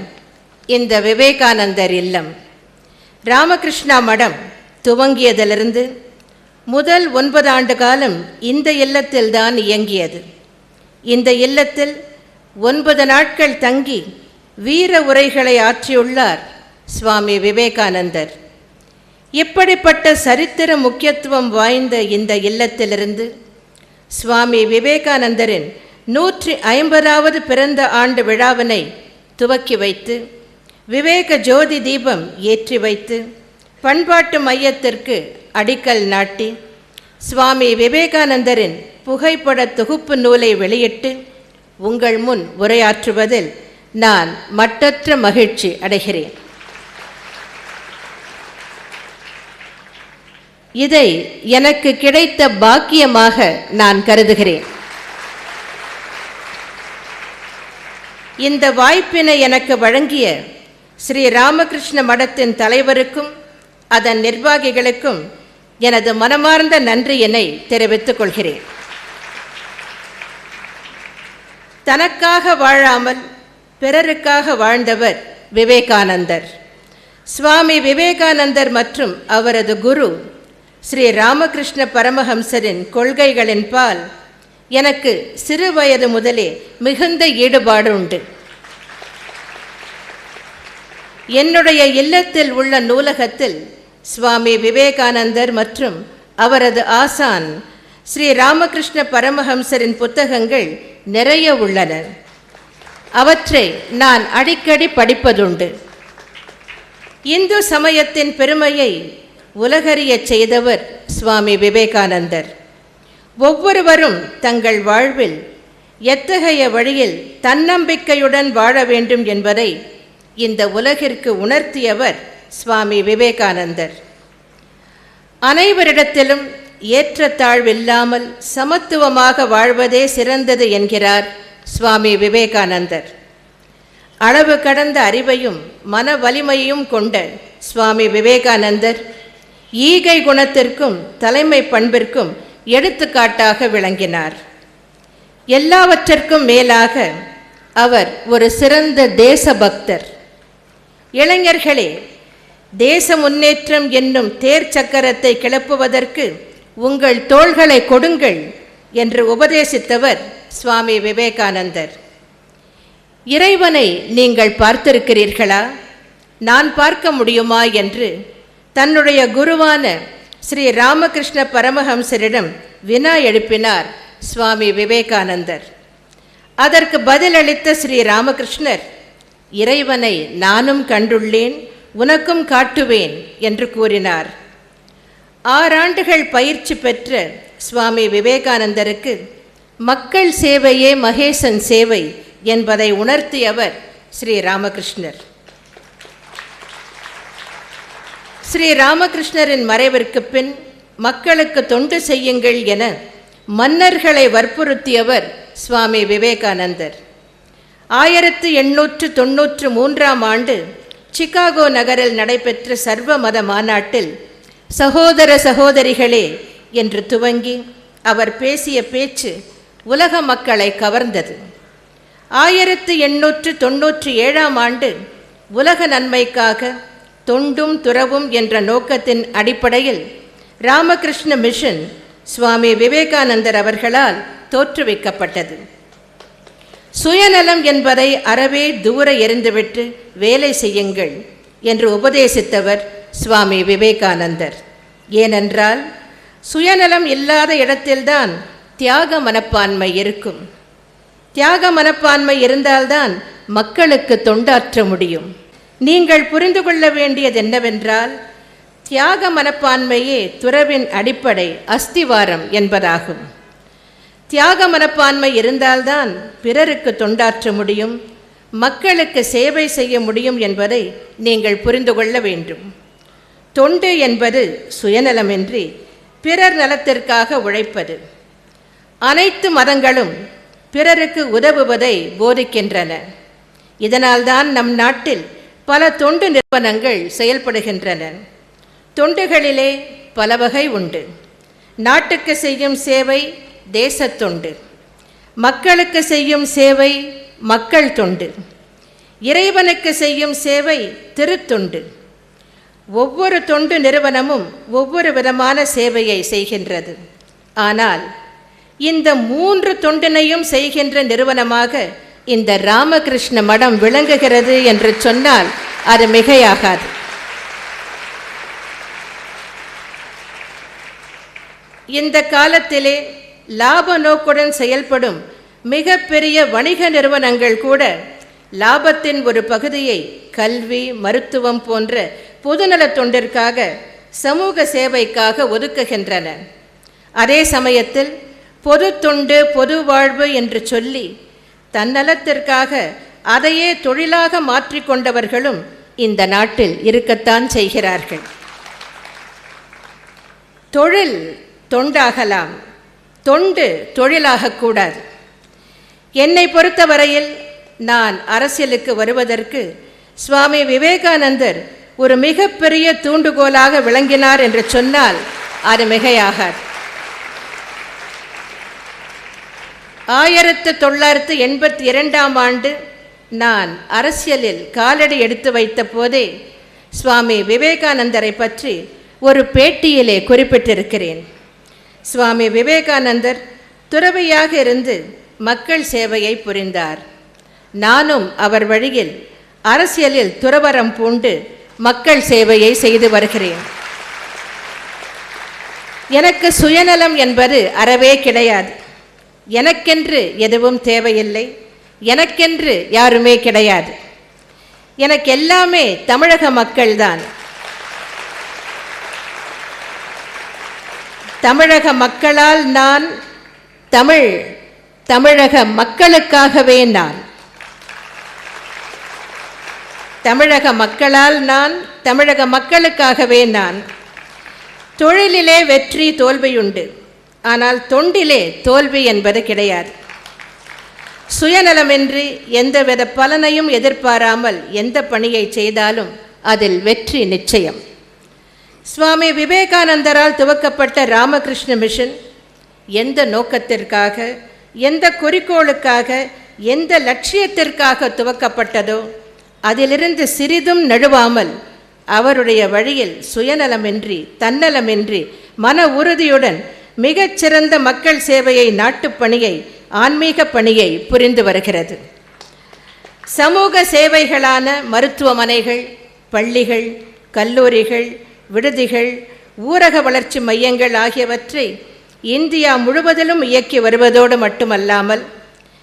இந்த விவேகானந்தர் இல்லம். ராமகிருஷ்ணா மடம் துவங்கியதிலிருந்து முதல் 9 ஆண்டு காலம் இந்த இல்லத்தில்தான் இயங்கியது. இந்த இல்லத்தில் 9 நாட்கள் தங்கி வீர உரைகளை ஆற்றியுள்ளார் சுவாமி விவேகானந்தர். இப்படிப்பட்ட சரித்திர முக்கியத்துவம் வாய்ந்த இந்த இல்லத்திலிருந்து சுவாமி விவேகானந்தரின் 150வது பிறந்த ஆண்டு விழாவினை துவக்கி வைத்து, விவேக ஜோதி தீபம் ஏற்றி வைத்து, பண்பாட்டு மையத்திற்கு அடிக்கல் நாட்டி, சுவாமி விவேகானந்தரின் புகைப்பட தொகுப்பு நூலை வெளியிட்டு உங்கள் முன் உரையாற்றுவதில் நான் மட்டற்ற மகிழ்ச்சி அடைகிறேன். இதை எனக்கு கிடைத்த பாக்கியமாக நான் கருதுகிறேன். இந்த வாய்ப்பினை எனக்கு வழங்கிய ஸ்ரீ ராமகிருஷ்ண மடத்தின் தலைவருக்கும் அதன் நிர்வாகிகளுக்கும் எனது மனமார்ந்த நன்றியினை தெரிவித்துக் கொள்கிறேன். தனக்காக வாழாமல் பிறருக்காக வாழ்ந்தவர் விவேகானந்தர். சுவாமி விவேகானந்தர் மற்றும் அவரது குரு ஸ்ரீ ராமகிருஷ்ண பரமஹம்சரின் கொள்கைகளின் பால் எனக்கு சிறு வயது முதலே மிகுந்த ஈடுபாடு உண்டு. என்னுடைய இல்லத்தில் உள்ள நூலகத்தில் சுவாமி விவேகானந்தர் மற்றும் அவரது ஆசான் ஸ்ரீ ராமகிருஷ்ண பரமஹம்சரின் புத்தகங்கள் நிறைய உள்ளன. அவற்றை நான் அடிக்கடி படிப்பதுண்டு. இந்து சமயத்தின் பெருமையை உலகறியச் செய்தவர் சுவாமி விவேகானந்தர். ஒவ்வொருவரும் தங்கள் வாழ்வில் எத்தகைய வழியில் தன்னம்பிக்கையுடன் வாழ வேண்டும் என்பதை இந்த உலகிற்கு உணர்த்தியவர் சுவாமி விவேகானந்தர். அனைவரிடத்திலும் ஏற்றத்தாழ்வில்லாமல் சமத்துவமாக வாழ்வதே சிறந்தது என்கிறார் சுவாமி விவேகானந்தர். அளவு கடந்த அறிவையும் மன வலிமையையும் கொண்ட சுவாமி விவேகானந்தர் ஈகை குணத்திற்கும் தலைமை பண்பிற்கும் எடுத்துக்காட்டாக விளங்கினார். எல்லாவற்றிற்கும் மேலாக அவர் ஒரு சிறந்த தேசபக்தர். இளைஞர்களே, தேச முன்னேற்றம் என்னும் தேர் சக்கரத்தை கிளப்புவதற்கு உங்கள் தோள்களை கொடுங்கள் என்று உபதேசித்தவர் சுவாமி விவேகானந்தர். இறைவனை நீங்கள் பார்த்திருக்கிறீர்களா, நான் பார்க்க முடியுமா என்று தன்னுடைய குருவான ஸ்ரீ ராமகிருஷ்ண பரமஹம்சரிடம் வினா எழுப்பினார் சுவாமி விவேகானந்தர். அதற்கு பதிலளித்த ஸ்ரீ ராமகிருஷ்ணர், இறைவனை நானும் கண்டுள்ளேன், உனக்கும் காட்டுவேன் என்று கூறினார். 6 ஆண்டுகள் பயிற்சி பெற்ற சுவாமி விவேகானந்தருக்கு மக்கள் சேவையே மகேசன் சேவை என்பதை உணர்த்தியவர் ஸ்ரீ ராமகிருஷ்ணர். ஸ்ரீ ராமகிருஷ்ணரின் மறைவிற்கு பின் மக்களுக்கு தொண்டு செய்யுங்கள் என மன்னர்களை வற்புறுத்தியவர் சுவாமி விவேகானந்தர். 1893ஆம் ஆண்டு சிகாகோ நகரில் நடைபெற்ற சர்வ மத மாநாட்டில் சகோதர சகோதரிகளே என்று துவங்கி அவர் பேசிய பேச்சு உலக மக்களை கவர்ந்தது. 1897ஆம் ஆண்டு உலக நன்மைக்காக தொண்டும் துறவும் என்ற நோக்கத்தின் அடிப்படையில் ராமகிருஷ்ண மிஷன் சுவாமி விவேகானந்தர் அவர்களால் தோற்றுவிக்கப்பட்டது. சுயநலம் என்பதை அறவே தூர எறிந்துவிட்டு வேலை செய்யுங்கள் என்று உபதேசித்தவர் சுவாமி விவேகானந்தர். ஏனென்றால் சுயநலம் இல்லாத இடத்தில்தான் தியாக மனப்பான்மை இருக்கும். தியாக மனப்பான்மை இருந்தால்தான் மக்களுக்கு தொண்டாற்ற முடியும். நீங்கள் புரிந்து கொள்ள வேண்டியது என்னவென்றால், தியாக மனப்பான்மையே துறவின் அடிப்படை அஸ்திவாரம் என்பதாகும். தியாக மனப்பான்மை இருந்தால்தான் பிறருக்கு தொண்டாற்ற முடியும், மக்களுக்கு சேவை செய்ய முடியும் என்பதை நீங்கள் புரிந்து கொள்ள வேண்டும். தொண்டு என்பது சுயநலமின்றி பிறர் நலத்திற்காக உழைப்பது. அனைத்து மதங்களும் பிறருக்கு உதவுவதை போதிக்கின்றன. இதனால்தான் நம் நாட்டில் பல தொண்டு நிறுவனங்கள் செயல்படுகின்றன. தொண்டுகளிலே பல வகை உண்டு. நாட்டுக்கு செய்யும் சேவை தேசத்தொண்டு, மக்களுக்கு செய்யும் சேவை மக்கள் தொண்டு, இறைவனுக்கு செய்யும் சேவை திருத்தொண்டு. ஒவ்வொரு தொண்டு நிறுவனமும் ஒவ்வொரு விதமான சேவையை செய்கின்றது. ஆனால் இந்த 3 தொண்டினையும் செய்கின்ற நிறுவனமாக இந்த ராமகிருஷ்ண மடம் விளங்குகிறது என்று சொன்னால் அது மிகையாகாது. இந்த காலத்திலே லாப நோக்குடன் செயல்படும் மிகப்பெரிய வணிக நிறுவனங்கள் கூட லாபத்தின் ஒரு பகுதியை கல்வி, மருத்துவம் போன்ற பொதுநலத் தொண்டிற்காக, சமூக சேவைக்காக ஒதுக்குகின்றன. அதே சமயத்தில் பொது தொண்டு, பொது வாழ்வு என்று சொல்லி தன்னலத்திற்காக அதையே தொழிலாக மாற்றிக்கொண்டவர்களும் இந்த நாட்டில் இருக்கத்தான் செய்கிறார்கள். தொழில் தொண்டாகலாம், தொண்டு தொழிலாகக்கூடாது. என்னை பொறுத்தவரையில் நான் அரசியலுக்கு வருவதற்கு சுவாமி விவேகானந்தர் ஒரு மிகப்பெரிய தூண்டுகோலாக விளங்கினார் என்று சொன்னால் அது மிகையாகாது. 1982ஆம் ஆண்டு நான் அரசியலில் காலடி எடுத்து வைத்த போதே சுவாமி விவேகானந்தரை பற்றி ஒரு பேட்டியிலே குறிப்பிட்டிருக்கிறேன். சுவாமி விவேகானந்தர் துறவியாக இருந்து மக்கள் சேவையை புரிந்தார். நானும் அவர் வழியில் அரசியலில் துறவறம் பூண்டு மக்கள் சேவையை செய்து வருகிறேன். எனக்கு சுயநலம் என்பது அறவே கிடையாது. எனக்கென்று எதுவும் தேவையில்லை, எனக்கென்று யாருமே கிடையாது. எனக்கு எல்லாமே தமிழக மக்கள்தான். தமிழக மக்களால் நான், தமிழக மக்களுக்காகவே நான். தமிழக மக்களால் நான், தமிழக மக்களுக்காகவே நான். தொழிலிலே வெற்றி தோல்வியுண்டு, ஆனால் தொண்டிலே தோல்வி என்பது கிடையாது. சுயநலமின்றி எந்தவித பலனையும் எதிர்பாராமல் எந்த பணியை செய்தாலும் அதில் வெற்றி நிச்சயம். சுவாமி விவேகானந்தரால் துவக்கப்பட்ட ராமகிருஷ்ண மிஷன் எந்த நோக்கத்திற்காக, எந்த குறிக்கோளுக்காக, எந்த லட்சியத்திற்காக துவக்கப்பட்டதோ அதிலிருந்து சிறிதும் நழுவாமல் அவருடைய வழியில் சுயநலமின்றி, தன்னலமின்றி, மன உறுதியுடன் மிகச்சிறந்த மக்கள் சேவையை, நாட்டுப் பணியை, ஆன்மீக பணியை புரிந்து வருகிறது. சமூக சேவைகளான மருத்துவமனைகள், பள்ளிகள், கல்லூரிகள், விடுதிகள், ஊரக வளர்ச்சி மையங்கள் ஆகியவற்றை இந்தியா முழுவதிலும் இயக்கி வருவதோடு மட்டுமல்லாமல்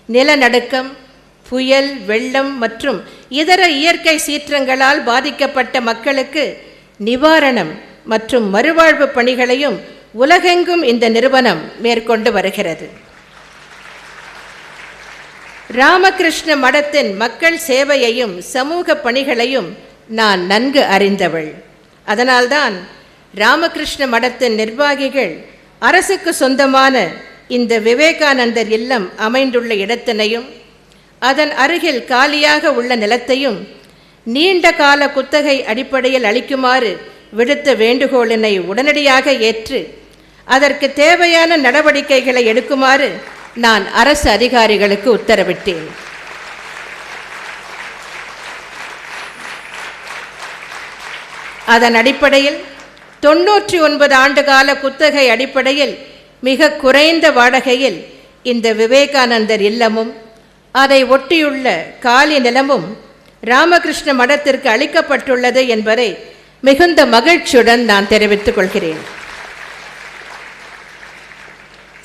நிலநடுக்கம், புயல், வெள்ளம் மற்றும் இதர இயற்கை சீற்றங்களால் பாதிக்கப்பட்ட மக்களுக்கு நிவாரணம் மற்றும் மறுவாழ்வு பணிகளையும் உலகெங்கும் இந்த நிறுவனம் மேற்கொண்டு வருகிறது. ராமகிருஷ்ண மடத்தின் மக்கள் சேவையையும் சமூக பணிகளையும் நான் நன்கு அறிந்தவள். அதனால்தான் ராமகிருஷ்ண மடத்தின் நிர்வாகிகள் அரசுக்கு சொந்தமான இந்த விவேகானந்தர் இல்லம் அமைந்துள்ள இடத்தினையும் அதன் அருகில் காலியாக உள்ள நிலத்தையும் நீண்ட கால குத்தகை அடிப்படையில் அளிக்குமாறு விடுத்த வேண்டுகோளினை உடனடியாக ஏற்று அதற்கு தேவையான நடவடிக்கைகளை எடுக்குமாறு நான் அரசு அதிகாரிகளுக்கு உத்தரவிட்டேன். அதன் அடிப்படையில் 99 ஆண்டுகால குத்தகை அடிப்படையில் மிக குறைந்த வாடகையில் இந்த விவேகானந்தர் இல்லமும் அதை ஒட்டியுள்ள காலி நிலமும் ராமகிருஷ்ண மடத்திற்கு அளிக்கப்பட்டுள்ளது என்பதை மிகுந்த மகிழ்ச்சியுடன் நான் தெரிவித்துக் கொள்கிறேன்.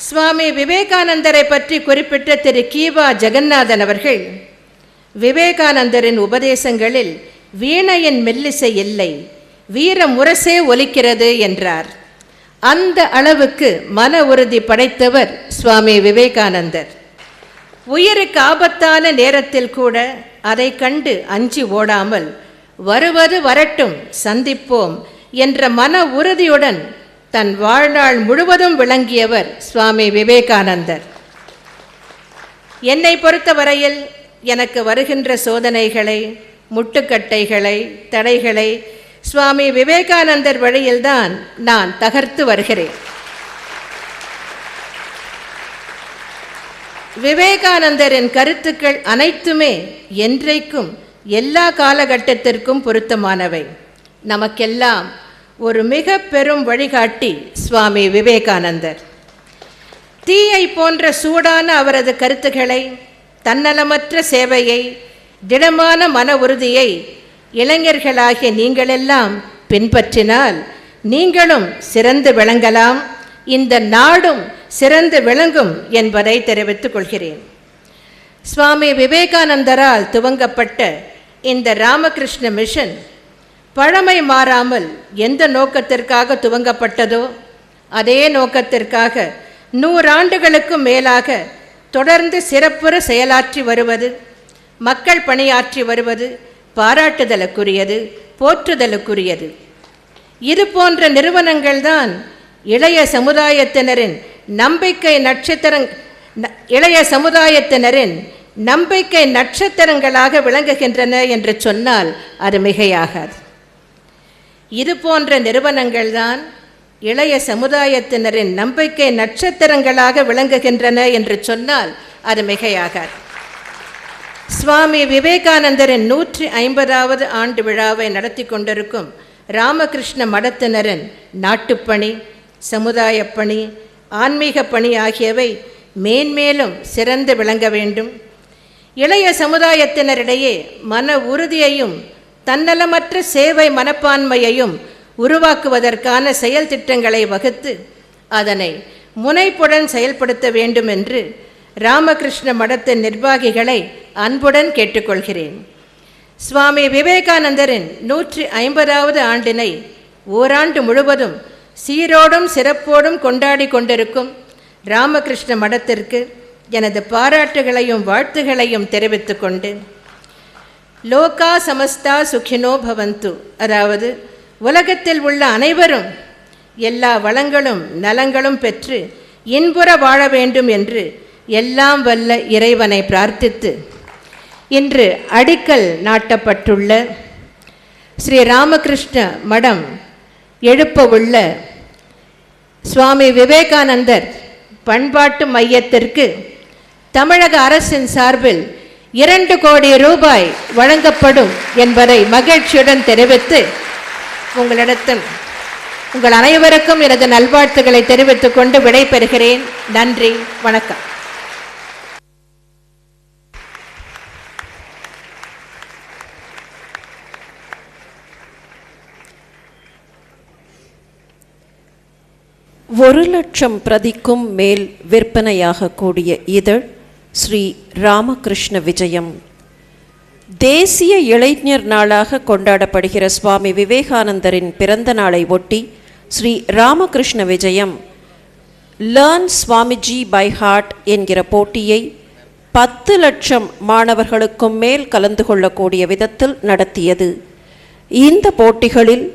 சுவாமி விவேகானந்தரை பற்றி குறிப்பிட்ட திரு கீவா ஜெகநாதன் அவர்கள், விவேகானந்தரின் உபதேசங்களில் வீணையின் மெல்லிசை இல்லை, வீர முரசே ஒலிக்கிறது என்றார். அந்த அளவுக்கு மன உறுதி படைத்தவர் சுவாமி விவேகானந்தர். உயிருக்கு ஆபத்தான நேரத்தில் கூட அதை கண்டு அஞ்சி ஓடாமல் வருவது வரட்டும் சந்திப்போம் என்ற மன உறுதியுடன் தன் வாழ்நாள் முழுவதும் விளங்கியவர் சுவாமி விவேகானந்தர். என்னை பொறுத்தவரையில் எனக்கு வருகின்ற சோதனைகளை, முட்டுக்கட்டைகளை, தடைகளை சுவாமி விவேகானந்தர் வழியில்தான் நான் தகர்த்து வருகிறேன். விவேகானந்தரின் கருத்துக்கள் அனைத்துமே என்றைக்கும் எல்லா காலகட்டத்திற்கும் பொருத்தமானவை. நமக்கெல்லாம் ஒரு மிக பெரும் வழிகாட்டி சுவாமி விவேகானந்தர். தீயை போன்ற சூடான அவரது கருத்துக்களை, தன்னலமற்ற சேவையை, திடமான மன உறுதியை இளைஞர்களாகிய நீங்களெல்லாம் பின்பற்றினால் நீங்களும் சிறந்து விளங்கலாம், இந்த நாடும் சிறந்து விளங்கும் என்பதை தெரிவித்துக் கொள்கிறேன். சுவாமி விவேகானந்தரால் துவங்கப்பட்ட இந்த ராமகிருஷ்ண மிஷன் பழமை மாறாமல் எந்த நோக்கத்திற்காக துவங்கப்பட்டதோ அதே நோக்கத்திற்காக 100 ஆண்டுகளுக்கும் மேலாக தொடர்ந்து சிறப்புற செயலாற்றி வருவது, மக்கள் பணியாற்றி வருவது பாராட்டுதலுக்குரியது, போற்றுதலுக்குரியது. இது போன்ற நிறுவனங்கள்தான் இளைய சமுதாயத்தினரின் நம்பிக்கை நட்சத்திரங்களாக விளங்குகின்றன என்று சொன்னால் அது மிகையாகாது. இது போன்ற நிறுவனங்கள்தான் இளைய சமுதாயத்தினரின் நம்பிக்கை நட்சத்திரங்களாக விளங்குகின்றன என்று சொன்னால் அது மிகையாகாது. சுவாமி விவேகானந்தரின் 150வது ஆண்டு விழாவை நடத்தி கொண்டிருக்கும் ராமகிருஷ்ண மடத்தினரின் நாட்டுப்பணி, சமுதாய பணி, ஆன்மீக பணி ஆகியவை மேன்மேலும் சிறந்து விளங்க வேண்டும். இளைய சமுதாயத்தினரிடையே மன உறுதியையும் தன்னலமற்ற சேவை மனப்பான்மையையும் உருவாக்குவதற்கான செயல் திட்டங்களை வகுத்து அதனை முனைப்புடன் செயல்படுத்த வேண்டும் என்று ராமகிருஷ்ண மடத்தின் நிர்வாகிகளை அன்புடன் கேட்டுக்கொள்கிறேன். சுவாமி விவேகானந்தரின் 150வது ஆண்டினை ஓராண்டு முழுவதும் சீரோடும் சிறப்போடும் கொண்டாடி கொண்டிருக்கும் ராமகிருஷ்ண மடத்திற்கு எனது பாராட்டுகளையும் வாழ்த்துகளையும் தெரிவித்துக் கொண்டு, லோகா சமஸ்தா சுகினோ பவந்து, அதாவது உலகத்தில் உள்ள அனைவரும் எல்லா வளங்களும் நலங்களும் பெற்று இன்புற வாழ வேண்டும் என்று எல்லாம் வல்ல இறைவனை பிரார்த்தித்து, இன்று அடிக்கல் நாட்டப்பட்டுள்ள ஸ்ரீ ராமகிருஷ்ண மடம் எழுப்ப உள்ள சுவாமி விவேகானந்தர் பண்பாட்டு மையத்திற்கு தமிழக அரசின் சார்பில் 2 கோடி ரூபாய் வழங்கப்படும் என்பதை மகிழ்ச்சியுடன் தெரிவித்து உங்கள் அனைவருக்கும் எனது நல்வாழ்த்துக்களை தெரிவித்துக் கொண்டு விடைபெறுகிறேன். நன்றி, வணக்கம். 1,00,000 பிரதிக்கும் மேல் விற்பனையாகக்கூடிய இதழ் ஸ்ரீ ராமகிருஷ்ண விஜயம். தேசிய இளைஞர் நாளாக கொண்டாடப்படுகிற சுவாமி விவேகானந்தரின் பிறந்த நாளை ஒட்டி ஸ்ரீ ராமகிருஷ்ண விஜயம் லேர்ன் சுவாமிஜி பை ஹார்ட் என்கிற போட்டியை 10,00,000 மாணவர்களுக்கும் மேல் கலந்து கொள்ளக்கூடிய விதத்தில் நடத்தியது. இந்த போட்டிகளில்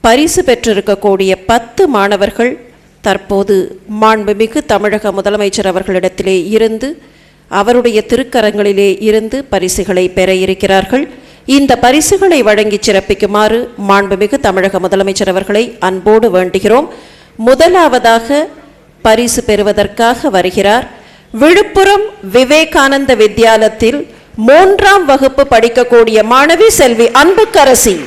பரிசு பெற்றிருக்கக்கூடிய 10 மாணவர்கள் தற்போது மாண்புமிகு தமிழக முதலமைச்சர் அவர்களிடத்திலே இருந்து அவருடைய திருக்கரங்களிலே இருந்து பரிசுகளை பெற இருக்கிறார்கள். இந்த பரிசுகளை வழங்கி சிறப்பிக்குமாறு மாண்புமிகு தமிழக முதலமைச்சர் அவர்களை அன்போடு வேண்டுகிறோம். முதலாவதாக பரிசு பெறுவதற்காக வருகிறார் விழுப்புரம் விவேகானந்த வித்யாலயத்தில் 3ஆம் வகுப்பு படிக்கக்கூடிய மாணவி செல்வி அன்புக்கரசி.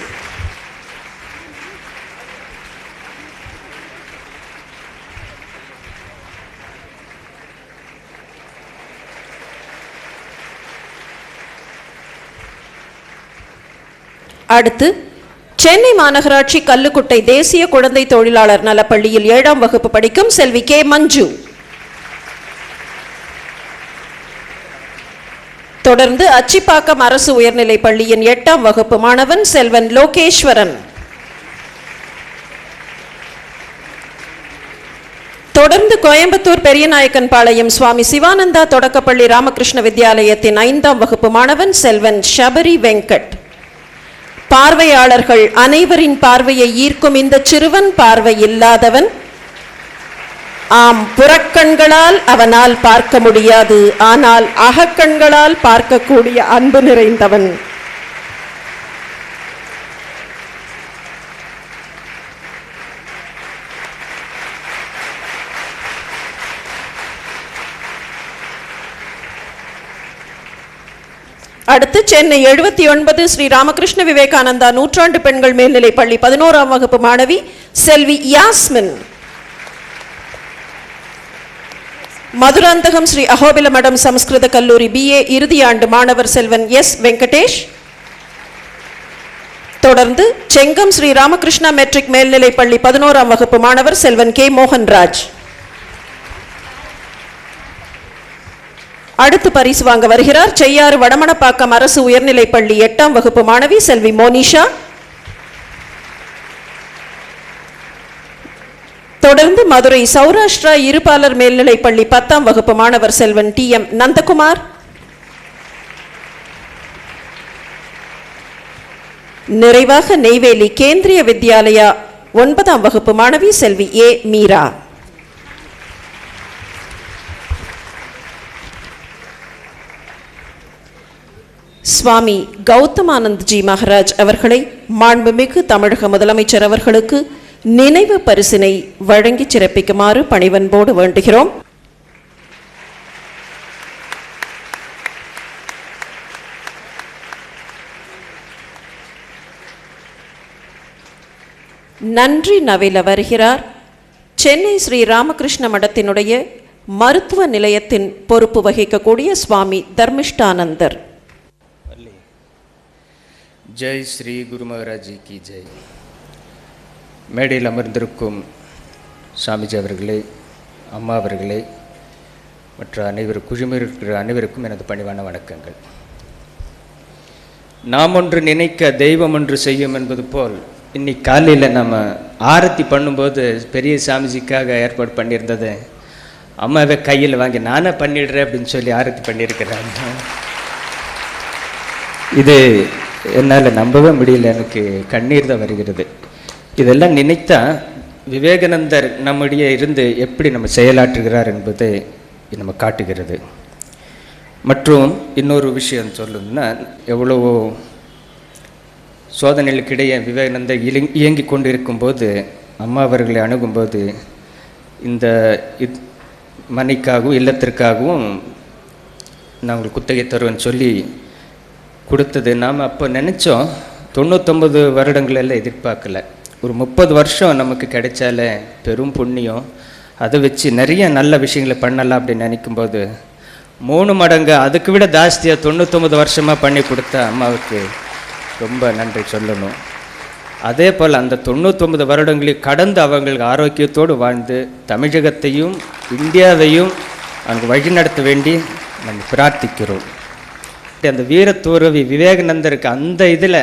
அடுத்து சென்னை மாநகராட்சி கல்லுக்குட்டை தேசிய குழந்தை தொழிலாளர் நலப்பள்ளியில் 7ஆம் வகுப்பு படிக்கும் செல்வி கே மஞ்சு. தொடர்ந்து அச்சிப்பாக்கம் அரசு உயர்நிலைப் பள்ளியின் 8ஆம் வகுப்பு மாணவன் செல்வன் லோகேஸ்வரன். தொடர்ந்து கோயம்புத்தூர் பெரியநாயக்கன் பாளையம் சுவாமி சிவானந்தா தொடக்கப்பள்ளி ராமகிருஷ்ண வித்யாலயத்தின் 5ஆம் வகுப்பு மாணவன் செல்வன் ஷபரி வெங்கட். பார்வையாளர்கள் அனைவரின் பார்வையை ஈர்க்கும் இந்த சிறுவன் பார்வை இல்லாதவன். ஆம், புறக்கண்களால் அவனால் பார்க்க முடியாது, ஆனால் அகக்கண்களால் பார்க்கக்கூடிய அன்பு நிறைந்தவன். அடுத்து சென்னை 79 ஸ்ரீ ராமகிருஷ்ண விவேகானந்தா நூற்றாண்டு பெண்கள் மேல்நிலைப் பள்ளி 11ஆம் வகுப்பு மாணவி செல்வி யாஸ்மின். மதுராந்தகம் ஸ்ரீ அகோபில மடம் சமஸ்கிருத கல்லூரி BA இறுதி ஆண்டு மாணவர் செல்வன் எஸ் வெங்கடேஷ். தொடர்ந்து செங்கம் ஸ்ரீ ராமகிருஷ்ணா மெட்ரிக் மேல்நிலைப் பள்ளி 11ஆம் வகுப்பு மாணவர் செல்வன் கே மோகன்ராஜ். அடுத்து பரிசு வாங்க வருகிறார் செய்யாறு வடமணப்பாக்கம் அரசு உயர்நிலைப் பள்ளி 8ஆம் வகுப்பு மாணவி செல்வி மோனிஷா. தொடர்ந்து மதுரை சௌராஷ்டிரா இருபாலர் மேல்நிலைப் பள்ளி 10ஆம் வகுப்பு மாணவர் செல்வன் TM நந்தகுமார். நிறைவாக நெய்வேலி கேந்திரிய வித்யாலயா 9ஆம் வகுப்பு மாணவி செல்வி A மீரா. சுவாமி கௌதமானந்த்ஜி மகாராஜ் அவர்களை மாண்புமிகு தமிழக முதலமைச்சர் அவர்களுக்கு நினைவு பரிசினை வழங்கி சிறப்பிக்குமாறு பணிவன்போடு வேண்டுகிறோம். நன்றி நவில வருகிறார் சென்னை ஸ்ரீ ராமகிருஷ்ண மடத்தினுடைய மருத்துவ நிலையத்தின் பொறுப்பு வகிக்கக்கூடிய சுவாமி தர்மிஷ்டானந்தர். ஜெய் ஸ்ரீ குரு மகாராஜி கி ஜெய். மேடையில் அமர்ந்திருக்கும் சாமிஜி அவர்களே, அம்மா அவர்களே, மற்ற குழுமிருக்கிற அனைவருக்கும் எனது பணிவான வணக்கங்கள். நாம் ஒன்று நினைக்க தெய்வம் ஒன்று செய்யும் என்பது போல் இன்னைக்கு காலையில் நம்ம ஆரத்தி பண்ணும்போது பெரிய சாமிஜிக்காக ஏற்பாடு பண்ணியிருந்தது அம்மாவை கையில் வாங்கி நானே பண்ணிடுறேன் அப்படின்னு சொல்லி ஆரத்தி பண்ணியிருக்கிறாங்க. இது என்னால் நம்பவே முடியல, எனக்கு கண்ணீர் தான் வருகிறது. இதெல்லாம் நினைத்தா விவேகானந்தர் நம்முடைய இருந்து எப்படி நம்ம செயலாற்றுகிறார் என்பதை நம்ம காட்டுகிறது. மற்றும் இன்னொரு விஷயம் சொல்லணும்னா, எவ்வளவோ சோதனைகளுக்கிடையே விவேகானந்தர் இயங்கி கொண்டு இருக்கும்போது அம்மா அவர்களை அணுகும்போது இந்த மனைக்காகவும் இல்லத்திற்காகவும் நான் உங்களுக்கு குத்தகை தருவேன்னு சொல்லி கொடுத்தது. நாம் அப்போ நினச்சோம் 99 வருடங்களெல்லாம் எதிர்பார்க்கல, ஒரு 30 வருஷம் நமக்கு கிடைச்சாலே பெரும் புண்ணியம், அதை வச்சு நிறைய நல்ல விஷயங்களை பண்ணலாம் அப்படின்னு நினைக்கும்போது 3 மடங்கு அதுக்கு விட ஜாஸ்தியாக 99 வருஷமாக பண்ணி கொடுத்த அம்மாவுக்கு ரொம்ப நன்றி சொல்லணும். அதே போல் அந்த 99 வருடங்களையும் கடந்து அவங்களுக்கு ஆரோக்கியத்தோடு வாழ்ந்து தமிழகத்தையும் இந்தியாவையும் அவங்க வழிநடத்த வேண்டி நம்ம பிரார்த்திக்கிறோம். அந்த வீரத்துறவி விவேகானந்தருக்கு அந்த இதில்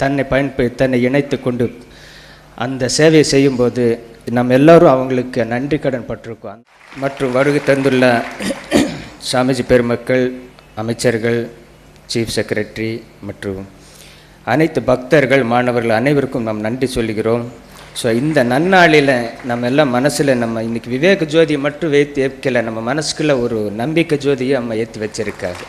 தன்னை இணைத்து கொண்டு அந்த சேவையை செய்யும்போது நம்ம எல்லோரும் அவங்களுக்கு நன்றி கடன் பட்டிருக்கோம். மற்றும் வருகை தந்துள்ள சாமிஜி பெருமக்கள், அமைச்சர்கள், சீஃப் செக்ரட்டரி மற்றும் அனைத்து பக்தர்கள், மாணவர்கள் அனைவருக்கும் நாம் நன்றி சொல்கிறோம். ஸோ இந்த நன்னாளில் நம்ம எல்லாம் மனசில் நம்ம இன்றைக்கி விவேக ஜோதியை மட்டும் ஏற்கலை, நம்ம மனசுக்குள்ளே ஒரு நம்பிக்கை ஜோதியை நம்ம ஏற்றி வச்சிருக்காங்க.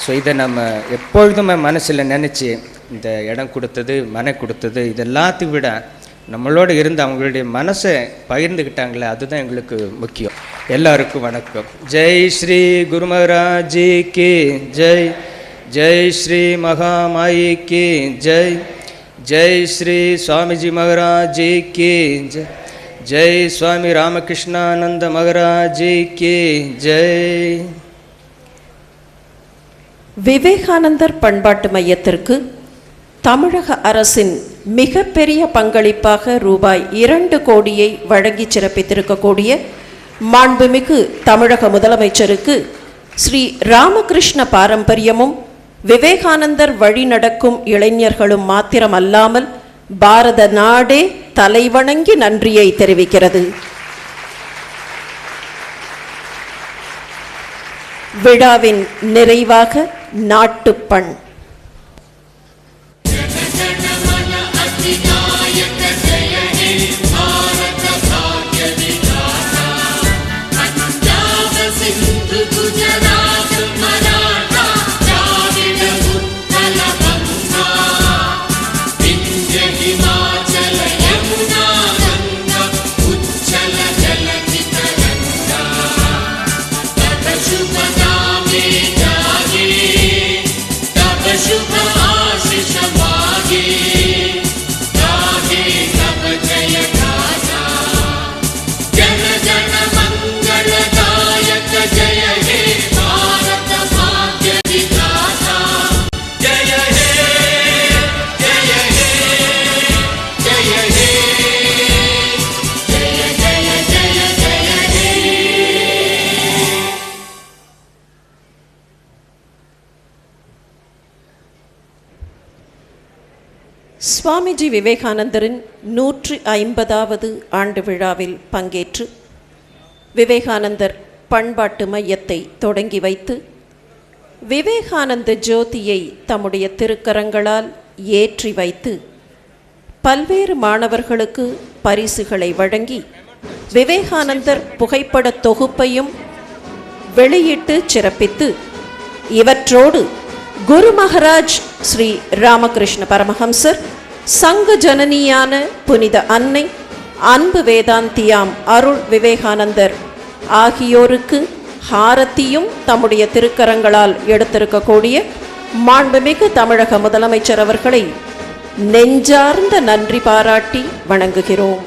ஸோ இதை நம்ம எப்பொழுதுமே மனசில் நினச்சி இந்த இடம் கொடுத்தது, மனை கொடுத்தது, இது எல்லாத்தையும் விட நம்மளோட இருந்து அவங்களுடைய மனசை பகிர்ந்துக்கிட்டாங்களே, அதுதான் எங்களுக்கு முக்கியம். எல்லாருக்கும் வணக்கம். ஜெய் ஸ்ரீ குரு மகாராஜ் ஜி கி ஜெய். ஜெய் ஸ்ரீ மகாமாயி கி ஜெய். ஜெய் ஸ்ரீ சுவாமிஜி மகாராஜ் ஜி கி ஜெய். ஜெய் சுவாமி ராமகிருஷ்ணானந்த மகாராஜ் ஜி கி ஜெய். விவேகானந்தர் பண்பாட்டு மையத்திற்கு தமிழக அரசின் மிகப்பெரிய பங்களிப்பாக ரூபாய் 2 கோடியை வழங்கி சிறப்பித்திருக்கக்கூடிய மாண்புமிகு தமிழக முதலமைச்சருக்கு ஸ்ரீ ராமகிருஷ்ண பாரம்பரியமும் விவேகானந்தர் வழி நடக்கும் இளைஞர்களும் மாத்திரமல்லாமல் பாரத நாடே தலைவணங்கி நன்றியை தெரிவிக்கிறது. விழாவின் நிறைவாக நாட்டுப்பண். சுவாமிஜி விவேகானந்தரின் 150வது ஆண்டு விழாவில் பங்கேற்று விவேகானந்தர் பண்பாட்டு மையத்தை தொடங்கி வைத்து விவேகானந்த ஜோதியை தம்முடைய திருக்கரங்களால் ஏற்றி வைத்து பல்வேறு மாணவர்களுக்கு பரிசுகளை வழங்கி விவேகானந்தர் புகைப்பட தொகுப்பையும் வெளியிட்டு சிறப்பித்து இவற்றோடு குரு மகாராஜ் ஸ்ரீ ராமகிருஷ்ண பரமஹம்சர், சங்க ஜனனியான புனித அன்னை, அன்பு வேதாந்தியாம் அருள் விவேகானந்தர் ஆகியோருக்கு ஹாரத்தியும் தம்முடைய திருக்கரங்களால் எடுத்திருக்கக்கூடிய மாண்புமிகு தமிழக முதலமைச்சர் அவர்களை நெஞ்சார்ந்த நன்றி பாராட்டி வணங்குகிறோம்.